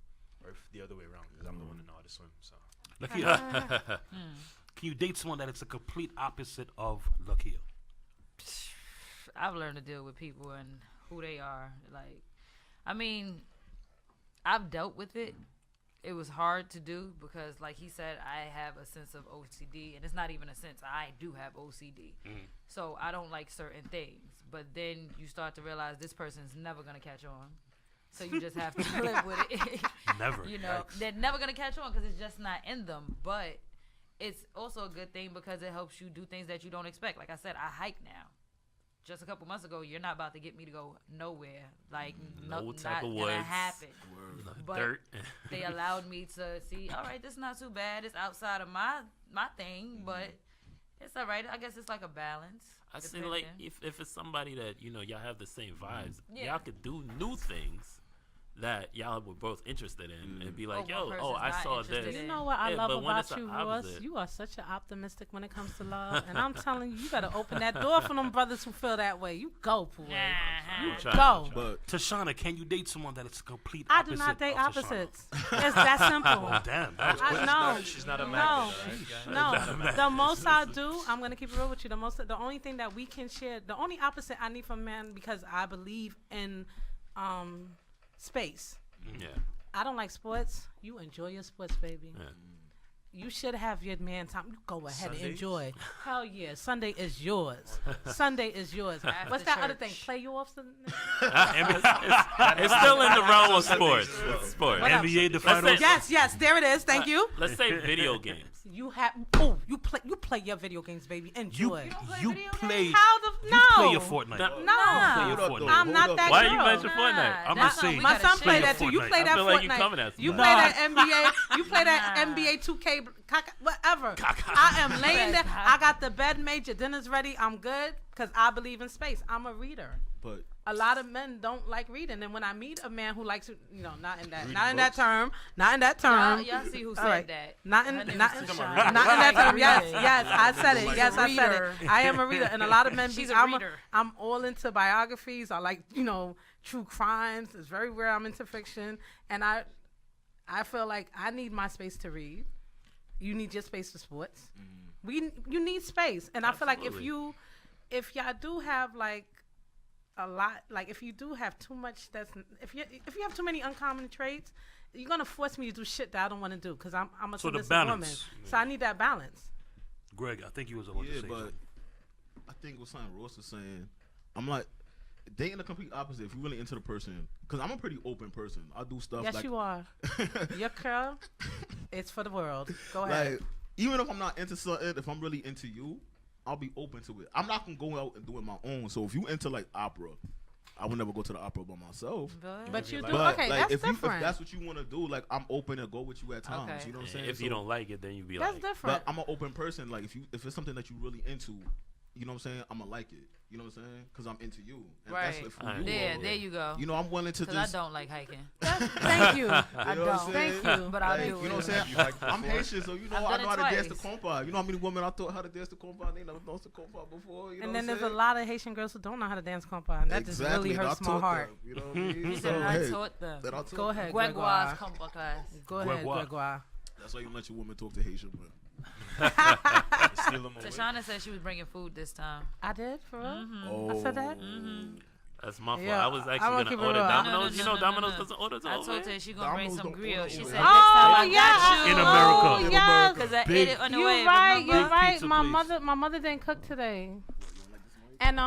or if the other way around, because I'm the one that know how to swim. So Lakia, can you date someone that is the complete opposite of Lakia? I've learned to deal with people and who they are. Like, I mean, I've dealt with it, it was hard to do because, like he said, I have a sense of OCD, and it's not even a sense. I do have OCD, so I don't like certain things. But then you start to realize this person's never gonna catch on, so you just have to live with it. Never. You know, they're never gonna catch on because it's just not in them. But it's also a good thing because it helps you do things that you don't expect. Like I said, I hike now. Just a couple months ago, you're not about to get me to go nowhere. Like, No type not of gonna woods. happen. But Dirt. they allowed me to see, all right, this is not too bad. It's outside of my thing, but it's all right. I guess it's like a balance. I see, like, depending. if it's somebody that, you know, y'all have the same vibes, Yeah. y'all could do new things that y'all were both interested in and be like, one yo, person's I not saw interested this. in. You know what I Yeah, love but when it's about the you, Ross? opposite- You are such an optimistic when it comes to love. And I'm telling you, you better open that door for them brothers who feel that way. You go, Pooh. Uh-huh. You trying, go. But Tashana, can you date someone that is complete I opposite do not date of Tashana? opposites. It's that simple. Oh, damn. That was quick. No. She's not a No. magnet. No, the most I do, I'm gonna keep it real with you. The only thing that we can share, the only opposite I need from a man, because I believe in space. Yeah. I don't like sports. You enjoy your sports, baby. Yeah. You should have your man time. You go ahead Sundays? and enjoy. Hell yeah, Sunday is yours. Sunday is yours. After What's that other thing? church. Playoffs? It's still in the realm of sports. Sports. What else? NBA, the Let's say- finals. Yes, there it is. Thank you. Let's say video games. You play your video games, baby. You, Enjoy. you play. How the You no? play your Fortnite. No. No, Play your Hold up, Fortnite. though. I'm Hold not up. that Why girl. you mention Fortnite? I'm that's just not- saying. we My gotta son share played your that too. You Fortnite. play I that feel like you Fortnite. coming at You somebody. play Nah. that NBA. You play that Nah. NBA 2K. Whatever. I am laying there. I got the bed made. Your dinner's ready. I'm good because I believe in space. I'm a reader. but A lot of men don't like reading, and when I meet a man who likes, not in that Reading term, Y'all see who said All right. that? Not Her in name not is in Tashana. not in that term. Yes, Reading. I said it. Like Yes, a I said reader. it. I am a reader, and a lot of men. She's a I'm reader. I'm all into biographies. I like true crimes. It's very rare I'm into fiction, and I feel like I need my space to read. You need your space for sports. You need space, and I feel like Absolutely. if y'all do have like a lot, like if you do have too much, if you have too many uncommon traits, you're gonna force me to do shit that I don't want to do because I'm a So the submissive woman. balance. So I need that balance. Greg, I think you was about to yeah, say but something. I think what something Ross was saying, I'm like dating the complete opposite. If you're really into the person, because I'm a pretty open person. I do stuff. Yes, like, you are. Your curl, it's for the world. Go ahead. Like, even if I'm not into something, if I'm really into you, I'll be open to it. I'm not gonna go out and do it my own. So if you into like opera, I would never go to the opera by myself. But you do. But Okay, like, that's if different. that's what you want to do, like I'm open to go with you at times. Okay. You know what I'm saying? If you So- don't like it, then you be That's like, different. But I'm an open person. Like if it's something that you really into, you know what I'm saying? I'm gonna like it. You know what I'm saying? Because I'm into you. And Right. That's who Alright. you There, are. there you go. You know, I'm willing to Because I just. don't like hiking. Thank you. I You know what I'm don't. saying? Thank you. But I'll Like, do you know it. what I'm saying? Have you hiked I'm before? Haitian, so you know I've I done know it how to dance the twice. compa. You know how many women I taught how to dance the compa? They never danced the compa before. You know And what then I'm there's a saying? lot of Haitian girls who don't know how to dance compa, and that just really and I hurts my taught heart. them, you know what I mean? He So, said, I hey, taught them. that I taught Go them. ahead, Gregoire's Gregoire. compa class. Go ahead, Gregoire. Gregoire. That's why you don't let your women talk to Haitian women. Steal them away. Tashana said she was bringing food this time. I did, for real? Oh, I said that? that's my fault. Yeah, I was I'm actually gonna gonna keep it order real. Domino's. No, You no, know no, Domino's no, no. doesn't order to I over told here? her she gonna bring Domino's some don't grill. order She over said here. next time I yes. got you. In America. Oh, In yes. Because I Big- ate it on the You're way. right. remember? You're right. pizza My place. mother didn't cook today, and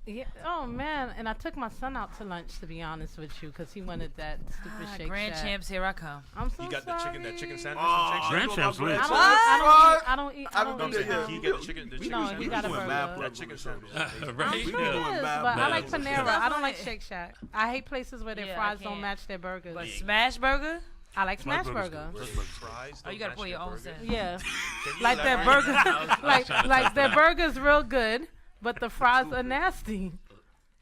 yeah, oh man, and I took my son out to lunch, to be honest with you, because he wanted that stupid Shake Grand Shack. champs, here I come. I'm so You got the sorry. chicken sandwich Oh, from Shake Grand Shack? Champs lit. I don't eat. I haven't No, I'm been saying, there. he got the chicken No, sandwich. he got a doing burger. mad That chicken sandwich. I'm Right? sure Yeah. it doing is, bad but I like balance. Panera. I don't like Definitely. Shake Shack. I hate places where their Yeah, I fries don't can't. match their burgers. But Smash Burger? I like Smash Burger's Burger. good. Fries Oh, you don't gotta match put your their own burger. sense. Yeah, Can you like their elaborate? burger, trying to like test their that. burger's real good, but the fries are nasty.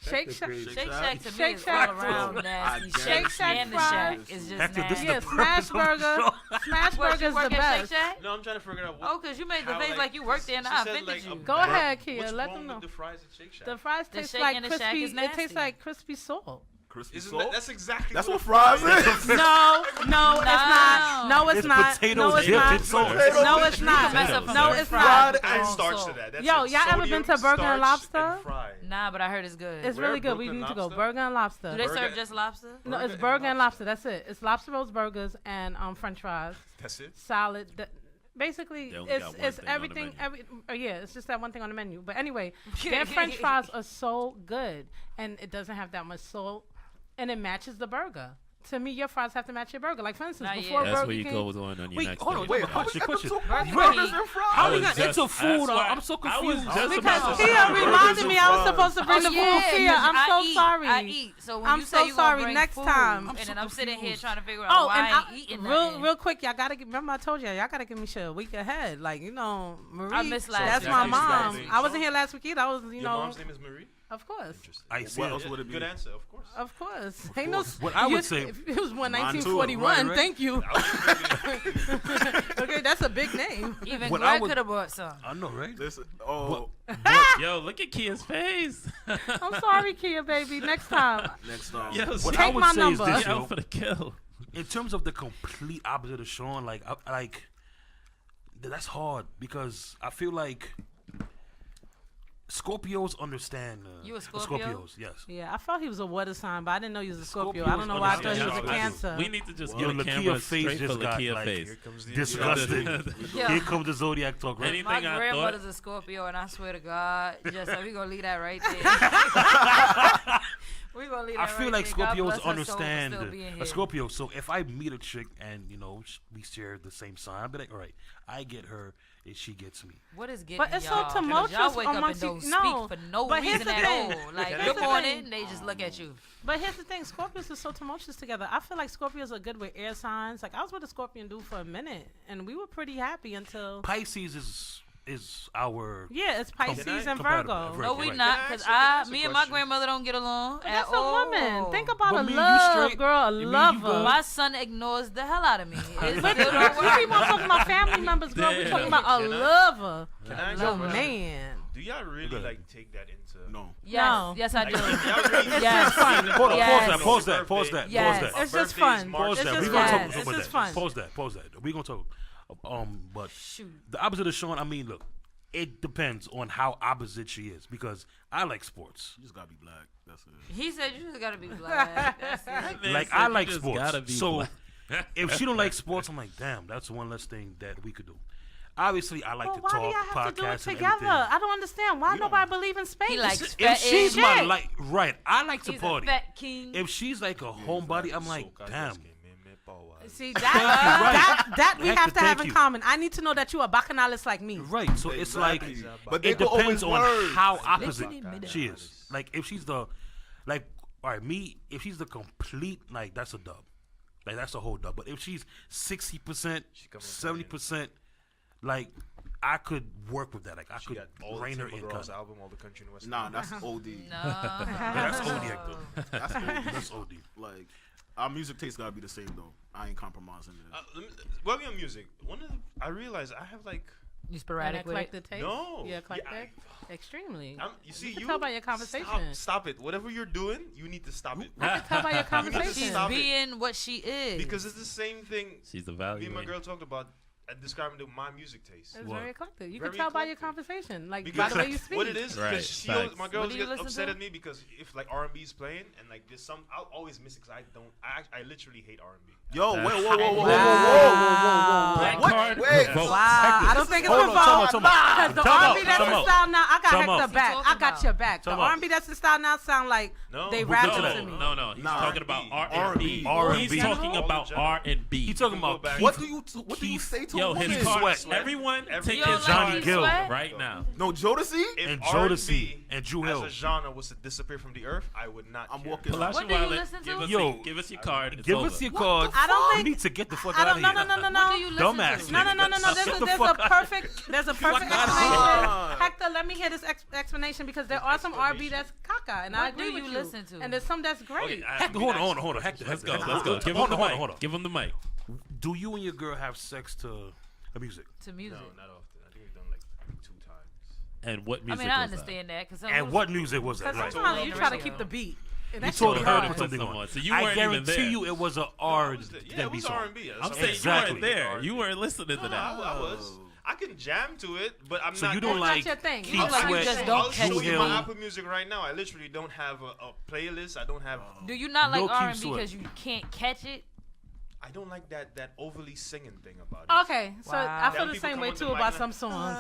Shake Shack. Shake Shack to me Shake is Shack. all around nasty. I Shake Shack and the fries. Shack is just Hector, this is nasty. the Yeah, Smash purpose of the Burger. show. Smash What, you Burger's work the at Shake best. Shack? No, I'm trying to figure out. Oh, because you made the how, face like you worked there and she I said, offended like, you. a Go burger- ahead, Kia. What's Let wrong them know. with the fries at Shake Shack? The fries The taste Shake like and the Shack crispy. is It tastes nasty. like crispy salt. Crispy Isn't salt? that, that's exactly That's what it fries is. No, it's not. No, it's It's not. potatoes No, it's dipped not. in sauce. No, it's You can mess not. up No, some it's fries not. with the Add wrong starch salt. to that. That's Yo, it. y'all ever been to Sodium, Burger and starch, Lobster? and fries. Nah, but I heard it's good. It's Where? really good. We Brooklyn need to go. Lobster? Burger and Do lobster. they Burger- serve just lobster? No, it's and burger and lobster. lobster. That's it. It's lobster rolls, burgers, and French fries, That's it. salad. Basically, They only it's got one it's thing on the everything. menu. Yeah, it's just that one thing on the menu. But anyway, their French fries are so good, and it doesn't have that much salt, and it matches the burger. To me, your fries have to match your burger. Like for instance, Not before yet. That's Burger where you King, go on your Wait, next hold on. date. Wait, How we question. got them Question. two Burger burgers King. and fries? How I we was got just- into food? that's why- I'm so I was confused. just because about to Kia say- reminded me I was fries. supposed to bring the food. Kia, I'm so sorry. I eat. So when I'm you so say you sorry. gonna bring Next food, time. and I'm so then I'm sitting here confused. trying to figure out Oh, why and I ain't eating nothing. real quick, y'all gotta remember I told y'all gotta give me shit a week ahead. Like Marie. I missed last That's week. my I missed last mom. week. I wasn't here last week either. I was, Your mom's name is Marie. of course. Interesting. I see What it. else would it be? Good answer, of course. Of course. Ain't no. What I would you- say- if it was Mine too. 1941. Right. Thank you. I was Okay, that's a big name. Even What I Greg would- could have brought some. I know, right? Listen, oh, Yo, look at Kia's face. I'm sorry, Kia, baby. Next time. next time. Yo, What Take I would my say number. is this, Get out yo. for the kill. In terms of the complete opposite of Sean, that's hard because I feel like Scorpios understand. You a Scorpio? Scorpios, yes. Yeah, I felt he was a water sign, but I didn't know he was a Scorpio. Scorpios I don't know why I thought he was a understand. Cancer. We need to just Yo, get a Lakia camera face straight for just got, Lakia like, face. Here comes the Disgusting. Yeah. Here comes the zodiac talk, right? Anything My I thought. grandmother's a Scorpio, and I swear to God, just so we gonna leave that right there. We gonna leave I that feel right like there. God Scorpios bless her soul for understand still being a here. Scorpio. So if I meet a chick and we share the same sign, I'll be like, all right, I get her, and she gets me. What is getting But it's so y'all? 'Cause tumultuous Y'all wake up and amongst don't you- no, speak for no but here's reason the at thing. all. Like, Here's good the morning, thing. they just look at you. But here's the thing, Scorpios are so tumultuous together. I feel like Scorpios are good with air signs. Like I was with a Scorpion dude for a minute, and we were pretty happy until Pisces is our it's Pisces and compatible. Virgo. No, we Right. not, Can I because ask me a and my question? grandmother don't get along But at that's a all. woman. Think about But a me and you love straight. girl, a Me and you lover. good. My son ignores the hell out of me. It still But don't we work. keep on talking about family members, girl. We Damn. talking about a Can I- lover, Can I ask a you a question? man. Do y'all really Okay. like take that into? No. Yes, No. yes, I do. Y'all really Yes. Hold on, Yes. pause that. Pause that. Yes. Pause that. It's just birthday's fun. March Pause It's that. just We're gonna fun. talk It's about just that. fun. Pause that. We're gonna talk. But Shoot. the opposite of Sean, I mean, look, it depends on how opposite she is because I like sports. You just gotta be black. That's it. He said you just gotta be black. That's it. Man Like said I you like just sports. gotta be So black. if she don't like sports, I'm like, damn, that's one less thing that we could do. Obviously, I like Well, to why do talk, y'all have to do it podcast, and together? everything. I don't understand. Why You don't- nobody believe in space? He likes If fat she's in. my Shit. right, I like to He's party. a fat king. If she's like a homebody, I'm like, damn. See that we Hector, have to have thank in you. common. I need to know that you a bacchanalist like me. Right, so it's like But they it go depends always on words. how opposite Listen to she is. Like if she's the all right, me, if she's the complete, like that's a dub. Like that's a whole dub. But if she's 60%, 70%, like I could work with that. Like I She could got all rein the her Timber in. Girls kinda. album, all the country and western. Nah, that's OD. No. That's OD, though. That's OD. That's OD. Like, our music taste gotta be the same though. I ain't compromising it. Well, on music, I realized I have like You sporadic with it. Eclectic taste. no. Yeah, eclectic. Extremely. You see, can tell by your conversation. Stop it. Whatever you're doing, you need to stop it. I can tell by your She's conversation. She's Stop it. being what she is. Because it's the same thing. She's the Me value. and my girl talked about describing my music taste. It's What? very eclectic. You Very can tell by your eclectic. conversation, like by Because the way you speak. what it is, Right, because she facts. always, my girls What do you get listen upset to? at me because if like R&B is playing and like there's some, I'll always miss it because I literally hate R&B. Yo, wait, That's- whoa, whoa, whoa, whoa, Wow. Black What? card, Wait. vote. Wow, I don't think it's Hold on, time out, involved. time out. Because the Time out, R&B that's time the out. style now, I got Time Hector out. back. What I you got talking your back. The Time out. R&B that's the style now sound like No. they Who rap did to that? me. No, he's Nah. talking about R&B. R&B. He's R&B. talking about R&B. He talking about back. Keith- What do you Keith- say to Yo, a woman? his Sweat. card. Sweat. Everyone Every- take You don't his like Johnny card Gill. Sweat? right now. No, Jodeci? If And R&B Jodeci and Drew as Hill. a genre was to disappear from the earth, I would not. I'm care. walking. Palacio What do you Wallet, listen to? give us your card. It's Give over. us your card. I don't You think- need to get the fuck I out don't. of No, here. no, no, no, What do no. you listen Dumbass to? No, no, no, no, no. Get the There's a fuck perfect. There's a perfect outta explanation. Hector, let me hear this explanation because there are some R&B that's caca, and I What agree do with you you. listen to? And there's some that's great. Okay, Hector, hold on. Hector, Let's go. Hector, Let's go. Hector. Give him Hold the on, mic. hold on. Give him the mic. Do you and your girl have sex to a music? To music. No, not often. I think we've done like 2 times. And what I music mean, I was that? understand that. Cause And what music was that? Because Right. sometimes you try to Radio. keep the beat. And You that told shit her be to hard. put something Someone, on. so you I weren't even guarantee there. you it was a No, R I was there. Yeah, that it be was song. R&B. I'm saying Exactly. you weren't there. You weren't listening to No, that. I was. I can jam to it, but I'm So not. you don't That's not like your thing. You Keith don't like you Sweat, just don't I'll catch show it. you Hill. my Apple Music right now. I literally don't have a playlist. I don't have. Do you not No like R&B Keith Sweat. because you can't catch it? I don't like that overly singing thing about it. Okay, so Wow. I feel Then the people same come way on the too mic about and some songs.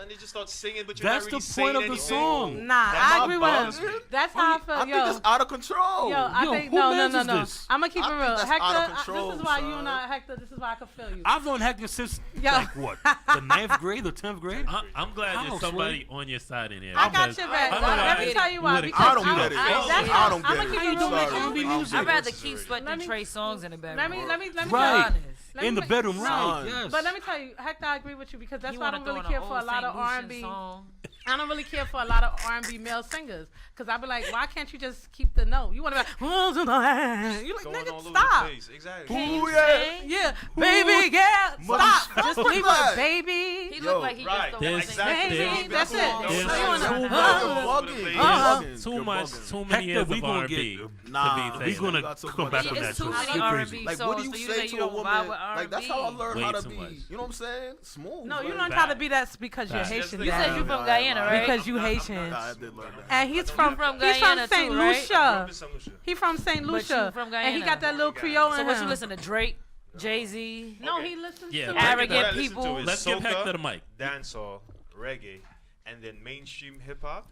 And they just start singing, but you're That's not the really point saying of the anything. song. Nah, I That agree with bothers him. me. That's how I feel. I think Yo, that's out of control. yo, I Yo, think who no. mans is this? I'm gonna keep I it think real. that's Hector, out of this control, is why you son. and I, Hector. This is why I can feel you. I've known Hector since Yo. like what, the 9th grade, the 10th grade. I'm glad How, there's somebody on your side in here. I got because your back. otherwise- Let me tell you why. I Because don't get it. I don't I'm get gonna it. keep How you it doing real. with R&B music? I'd rather Versus keep already. sweating Let me- Trey songs in the bedroom. Let me Be tell Right. you. honest. Let me In the make- bedroom, No. right? Yes. But let me tell you, Hector, I agree with you because that's You why I want don't to really throw care in for a lot of R&B. song? I don't really care for a lot of R&B male singers because I be like, why can't you just keep the note? You want to be like, you like, Going all nigga, over stop. the place. Exactly. Can you yeah. sing? Yeah, baby, yeah, stop. Just leave that. it, baby. He looked like he Right. just don't want to sing. Exactly. Baby, that's it. There's So you wanna- too much, too many Hector, years we of gonna R&B get- Nah, to be we saying gonna that. come back on It's that. too too. many You're R&B crazy. Like, songs, what do you so say say to you a don't woman? vibe with Like, that's how I R&B. learned Way how to too be. much. You know what I'm saying? Smooth. No, you like- learned how to be that because you're Facts. Haitian. You said you from Guyana, right? Because you Haitian. Nah, I did learn that. And he's I from from he's from Guyana St. too, right? Lucia. St. Lucia. He from St. But Lucia. you from And he Guyana. got that little Creole So in what you him. listen to? Drake, Jay-Z. No, Okay. he listens Yeah, to break it Arrogant down. What I listen people. to is Let's give soca, Hector the mic. dancehall, reggae, and then mainstream hip hop.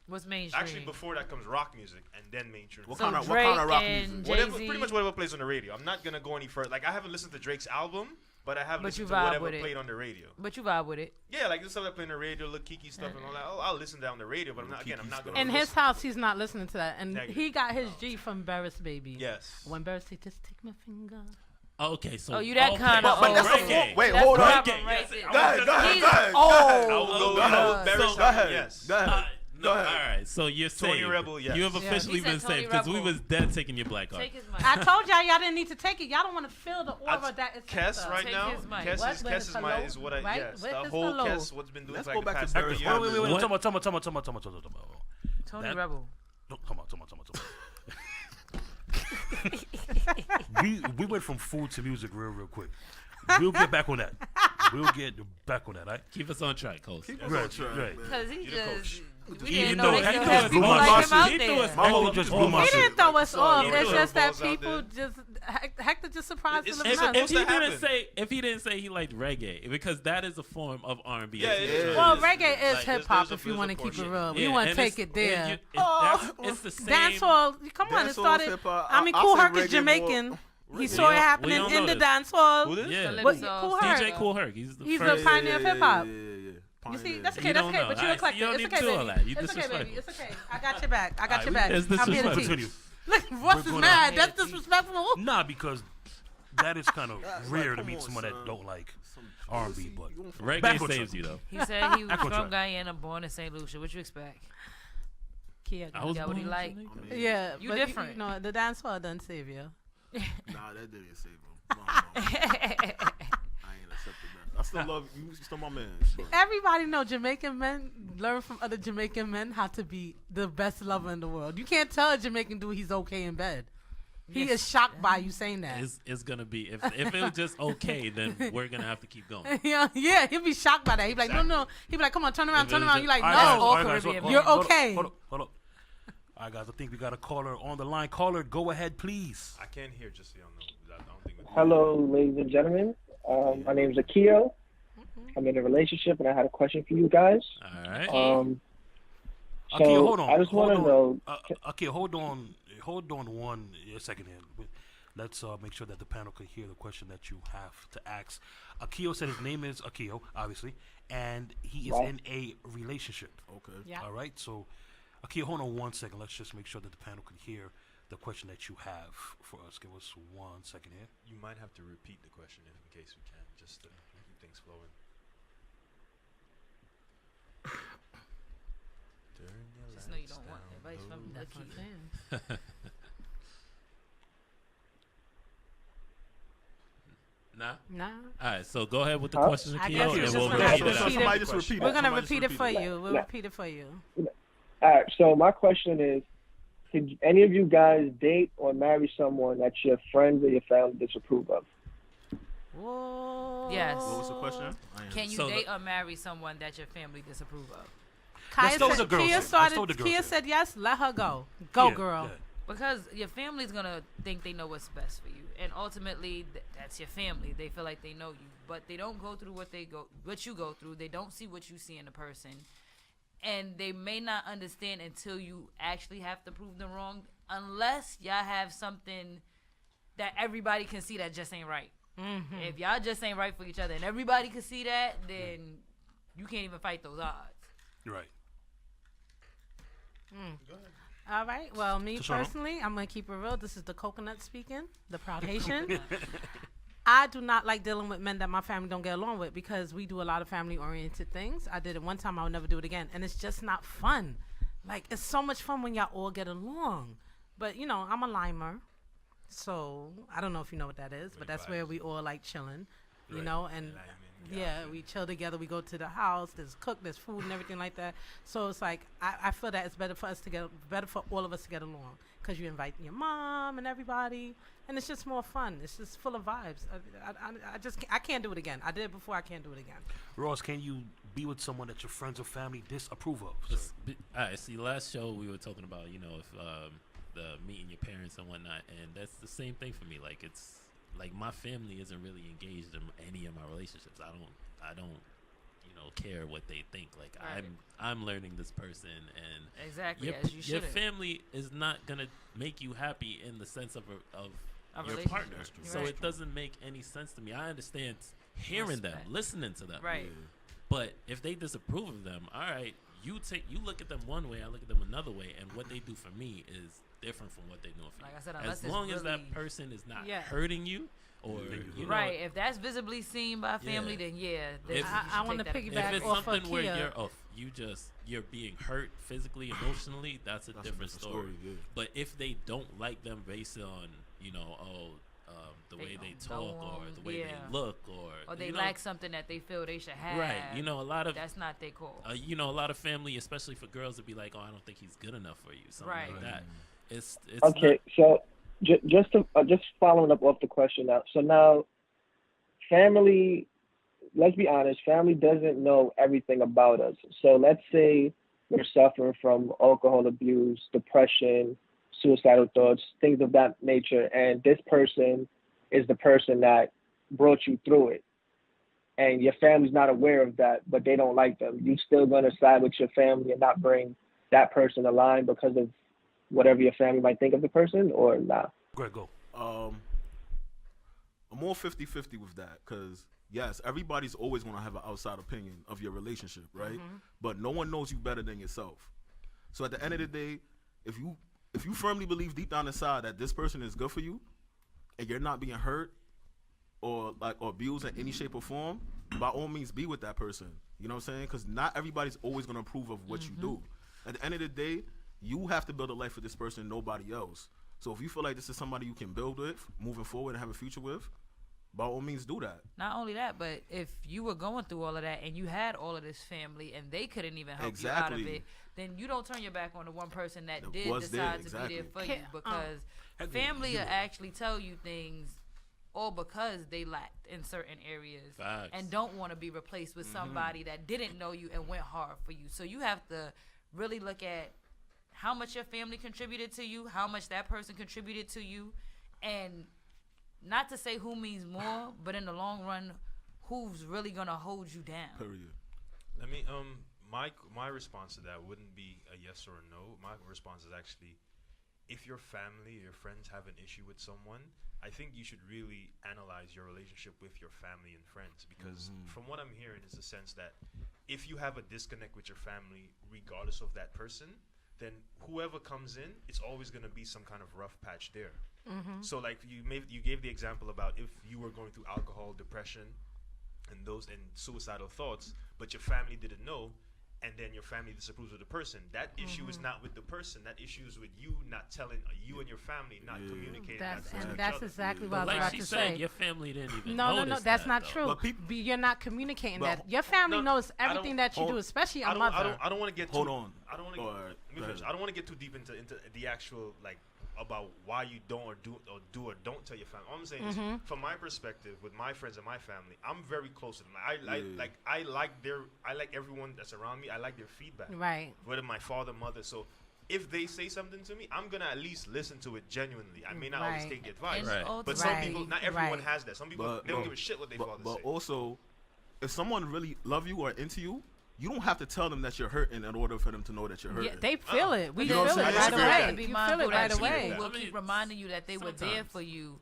What's mainstream? Actually, before that comes rock music, and then mainstream. What So kind of Drake rock and music? Whatever, Jay-Z. pretty much whatever plays on the radio. I'm not gonna go any further. Like I haven't listened to Drake's album, but I have But you listened to vibe whatever with it. played on the radio. But you vibe with it. Yeah, like the stuff that play on the radio, little Kiki stuff and all that. I'll listen down the radio, but I'm not. Again, I'm not gonna. In his house, he's not listening to that. And Negative. he got his G from Barris Baby. Yes. When Barris said, just take my finger. Okay, so Oh, you that okay. kinda But that's reggae. a wait, That's hold on. problem Reggae, right yes. there. Go ahead, go ahead, He's go ahead. old. I will go. God. I will Barris So- Go ahead. Yes. Go ahead. No, Go all ahead. right. So you're Tony saved. Rebel, yes. You have Yeah. officially He said been Tony saved because we Rebel. was dead taking your black card. Take his mic. I told y'all didn't need to take it. Y'all don't want to feel the aura that is. Kess Hector. right Take now. his mic. Kess What? is With his my hello? is what I Right? yes. With The his whole hello. Kess what's been doing Let's for go like the back to past Barris 30 Wait, years. wait, wait, What? wait. Tell me. Tony That- Rebel. No, come on. We went from food to music real quick. We'll get back on that. Right? Keep us on track, host. Keep us Right, on track, right. man. Because he You the just. coach. We You didn't know, know they Hector still had was people blowing like my him out shit. He there. threw us- Hector just blew my He shit. didn't throw us off. you It's know, just that balls out people there. just Hector just surprised It's- them it's- enough. If he that didn't happen? say, he liked reggae, because that is a form of R&B. Yeah, it is. Well, It reggae is Like, hip hop. there's If you a want to keep it portion. real, we Yeah, want to and take it's- it there. and it's the same. Dancehall, come on, it Dancehall, started. hip-hop. I mean, I Cool say Herc is reggae Jamaican. more. He saw it We happening don't in know the this. dance Who hall. this? Yeah. But Calypso. Cool DJ Herc, Cool Herc. He's the he's first. the pioneer of hip hop. Yeah. You see, Pioneer. that's okay, You that's don't okay, know. but you Alright, eclectic. you don't It's need okay, to do all baby. that. You It's okay, baby. disrespectful. It's okay. I got your back. I got Alright, your back. it's I'm here to disrespectful. teach. Continue. Look, Russ is gonna- mad. That's disrespectful. Nah, because that is kind of rare to come meet on, someone son. that don't like Some R&B, pussy, but you gonna Reggae Back on saves track. you, though. He said he was Back on from track. Guyana, born in St. Lucia. What you expect? Kia. I was got what he born like. in Jamaica. I mean, Yeah, You but different. You know, the dance hall doesn't save you. Nah, that didn't save him. No. I ain't accepted that. I still love you. Still my man. Shit. Everybody know Jamaican men learn from other Jamaican men how to be the best lover in the world. You can't tell a Jamaican dude he's okay in bed. He Yes. is shocked by you saying that. It's gonna be if it was just okay, then we're gonna have to keep going. yeah, he'll be shocked by that. He'll be like, no. He'll be like, come on, turn around, If turn it was around. just- You're like, All right, guys, no. all right, guys, Caribbean hold- You're hold- okay. Hold on. All right, guys, I think we got a caller on the line. Caller, go ahead, please. I can't hear just so y'all know. I don't think. Hello, ladies and gentlemen. My name is Akio. I'm in a relationship, and I had a question for you guys. All right. So Akio, hold on. I just want to know. Akio, hold on one second here. Let's make sure that the panel can hear the question that you have to ask. Akio said his name is Akio, obviously, and he is Right. in a relationship. Okay. Yeah. All right, so Akio, hold on 1 second. Let's just make sure that the panel can hear the question that you have for us. Give us 1 second here. You might have to repeat the question in case we can, just to keep things flowing. Just know you don't want advice from the That's what I'm kid. saying. Nah. Nah. All right. So go ahead with the Huh? question, I Akio, guess and it's we'll just repeat gonna it have to out. repeat Somebody it. just repeat it. We're gonna Somebody repeat just it for repeat you. We'll Yeah. repeat it for you. All right. So my question is, could any of you guys date or marry someone that your friends or your family disapprove of? Whoa. Yes. What was the question? Can you So date or marry someone that your family disapprove of? Kaya Let's said, the girl Kia shit. Let's throw the started. girl Kia shit. said yes. Let her go. Go, Yeah, girl. yeah. Because your family's gonna think they know what's best for you, and ultimately that's your family. They feel like they know you, but they don't go through what you go through. They don't see what you see in a person, and they may not understand until you actually have to prove them wrong. Unless y'all have something that everybody can see that just ain't right. Mm-hmm. If y'all just ain't right for each other, and everybody can see that, then you can't even fight those odds. Right. All right. Well, me Tashana? personally, I'm gonna keep it real. This is the coconut speaking, the proud Haitian. I do not like dealing with men that my family don't get along with because we do a lot of family-oriented things. I did it one time. I would never do it again, and it's just not fun. Like it's so much fun when y'all all get along. But you know, I'm a limer, so I don't know if you know what that is, but that's where we all like chilling, you know, and. Yeah, we chill together. We go to the house. There's there's food and everything like that. So it's like I feel that it's better for all of us to get along because you invite your mom and everybody, and it's just more fun. It's just full of vibes. I can't do it again. I did it before. I can't do it again. Ross, can you be with someone that your friends or family disapprove of? All right, see, last show we were talking about, you know, if the meeting your parents and whatnot, and that's the same thing for me. Like it's like my family isn't really engaged in any of my relationships. I don't, you know, care what they think. Like Right. I'm learning this person, and Exactly, your, as you your should. family is not gonna make you happy in the sense of A your relationship. partner. You're So right. it doesn't make any sense to me. I understand hearing them, Respect. listening to them, Right. but if they disapprove of them, all right, you look at them one way, I look at them another way, and what they do for me is different from what they do for Like you. I said, unless as it's long as that really- person is not Yeah. hurting you, or you know, Right. If that's visibly seen by family, Yeah. then yeah. If- I want to if piggyback it's off of something where Kia. you're being hurt physically, emotionally, that's a different story. Yeah. But if they don't like them based on, you know, the They way they don't talk go or on, the way yeah. they look, or they you know, lack something that they feel they should have. right? You know, a lot of That's not their call. you know, a lot of family, especially for girls, would be like, "Oh, I don't think he's good enough for you," something Right. like that. It's Okay, so just following up off the question now. So now, family. Let's be honest. Family doesn't know everything about us. So let's say we're suffering from alcohol abuse, depression, suicidal thoughts, things of that nature, and this person is the person that brought you through it, and your family's not aware of that, but they don't like them. You still gonna side with your family and not bring that person aligned because of whatever your family might think of the person, or not? Greg, go. I'm more 50-50 with that because, yes, everybody's always going to have an outside opinion of your relationship, right? But no one knows you better than yourself. So at the end of the day, if you firmly believe deep down inside that this person is good for you and you're not being hurt or abused in any shape or form, by all means be with that person. You know what I'm saying? Because not everybody's always going to approve of what you do. At the end of the day, you have to build a life for this person, nobody else. So if you feel like this is somebody you can build with, moving forward and have a future with, by all means do that. Not only that, but if you were going through all of that and you had all of this family and they couldn't even help you out of Exactly. it, then you don't turn your back on the one person that That did was there, decide to exactly. be there for you, Yeah, because family will actually tell you things all because they lacked in certain areas Facts. and don't want to be replaced with somebody that didn't know you and went hard for you. So you have to really look at how much your family contributed to you, how much that person contributed to you, and not to say who means more, but in the long run, who's really gonna hold you down. Period. Let me my response to that wouldn't be a yes or a no. My response is actually, if your family or your friends have an issue with someone, I think you should really analyze your relationship with your family and friends, because from what I'm hearing is the sense that if you have a disconnect with your family, regardless of that person, then whoever comes in, it's always going to be some kind of rough patch there. So like you gave the example about if you were going through alcohol, depression, and suicidal thoughts, but your family didn't know, and then your family disapproves of the person. That issue is not with the person. That issue is with you not telling you and your family not communicating. That's not to each that's other. exactly what I But was like about she to said, say. your family didn't even No, notice that's that, not though. true. But peop- You're not communicating But that. Your family no, knows everything that you hold- do, especially a I mother. don't want to get Hold too, on. I don't want to All get. right, Let me go finish. ahead. I don't want to get too deep into the actual like about why you don't or do or don't tell your family. All I'm saying is, from my perspective, with my friends and my family, I'm very close to them. I like everyone that's around me. I like their feedback. Right. Whether my father, mother. So if they say something to me, I'm gonna at least listen to it genuinely. I may not always take the advice, but some people, not everyone has that. Some people they don't give a shit what they father say. But also, if someone really love you or into you, you don't have to tell them that you're hurting in order for them to know that you're hurting. Yeah, they feel it. We You know feel what it I'm right saying? away. Be You feel mindful it right that away. people will I mean, keep reminding you that they were there sometimes. for you,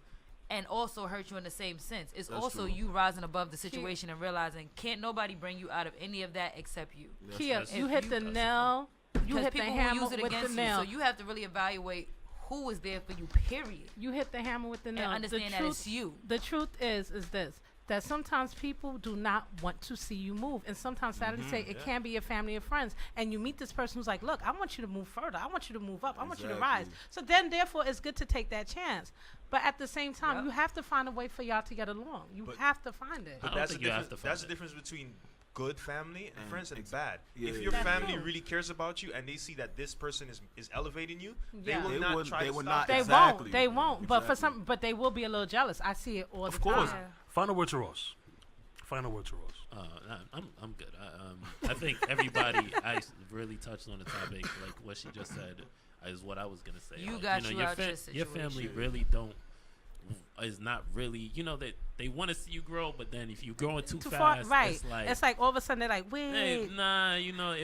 and also hurt you in the same sense. It's That's also true. you rising above the situation and realizing can't nobody bring you out of any of that except you. Kia, that's- you hit the nail. You Because hit the people will hammer use it with the against you, nail. so you have to really evaluate who was there for you. Period. You hit the hammer with the nail. And understand the that it's you. The truth is this. That sometimes people do not want to see you move. And sometimes, sadly to say, it can be your family or friends. And you meet this person who's like, look, I want you to move further. I want you to move up. I want you to rise. So then, therefore, it's good to take that chance. But at the same time, you have to find a way for y'all to get along. You have to find it. I don't That's think the you have difference. to find That's the it. difference between good family and friends and bad. yeah, If your yeah. family That's really cares about you and they see that this person is elevating you, Yeah. they will They not would- try they to would stop not- They you. Exactly. won't. They won't. But for Exactly. some, but they will be a little jealous. I see it all the course. time. Final word to Ross. Final word to Ross. I'm good. I think everybody I really touched on the topic, like what she just said, is what I was gonna say. You Like, got know, you your out your your family situation. really is not really, that they want to see you grow, but then if you're growing too far, fast, right? it's like all of a sudden they're like, wait. hey, nah,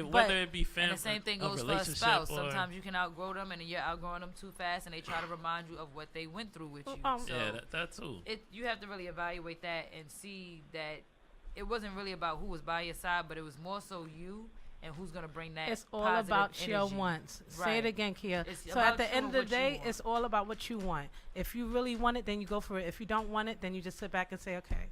But- whether it be And family, the same thing a goes for a relationship spouse. or- Sometimes you can outgrow them, and you're outgrowing them too fast, and they try to remind you of what they went through with you. So yeah, that too. you have to really evaluate that and see that it wasn't really about who was by your side, but it was more so you and who's gonna bring that. It's all positive about your energy. wants. Say Right. it again, Kia. It's So about at the you end and of the what you day, want. it's all about what you want. If you really want it, then you go for it. If you don't want it, then you just sit back and say, okay,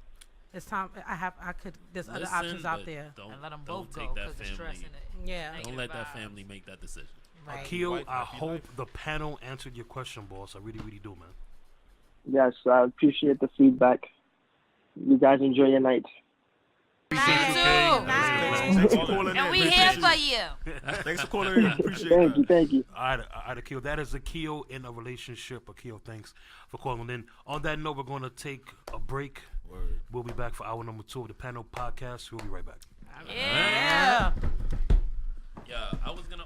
it's time. There's other Listen, options out but there. Don't, And let them don't both take go that because the stress family. in it. Yeah. Don't Negative let that vibes. family make that decision. Right. Akil, Wife, I happy hope life. the panel answered your question, boss. I really, really do, man. Yes, I appreciate the feedback. You guys enjoy your night. Nice. Thanks for calling in. And we Appreciate here for you. you. Thanks for calling in. Appreciate Thank you, that. thank you. All right, Akil. That is Akil in a relationship. Akil, thanks for calling in. On that note, we're going to take a break. Word. We'll be back for hour number 2 of the panel podcast. We'll be right back. Yeah. Yeah, I was gonna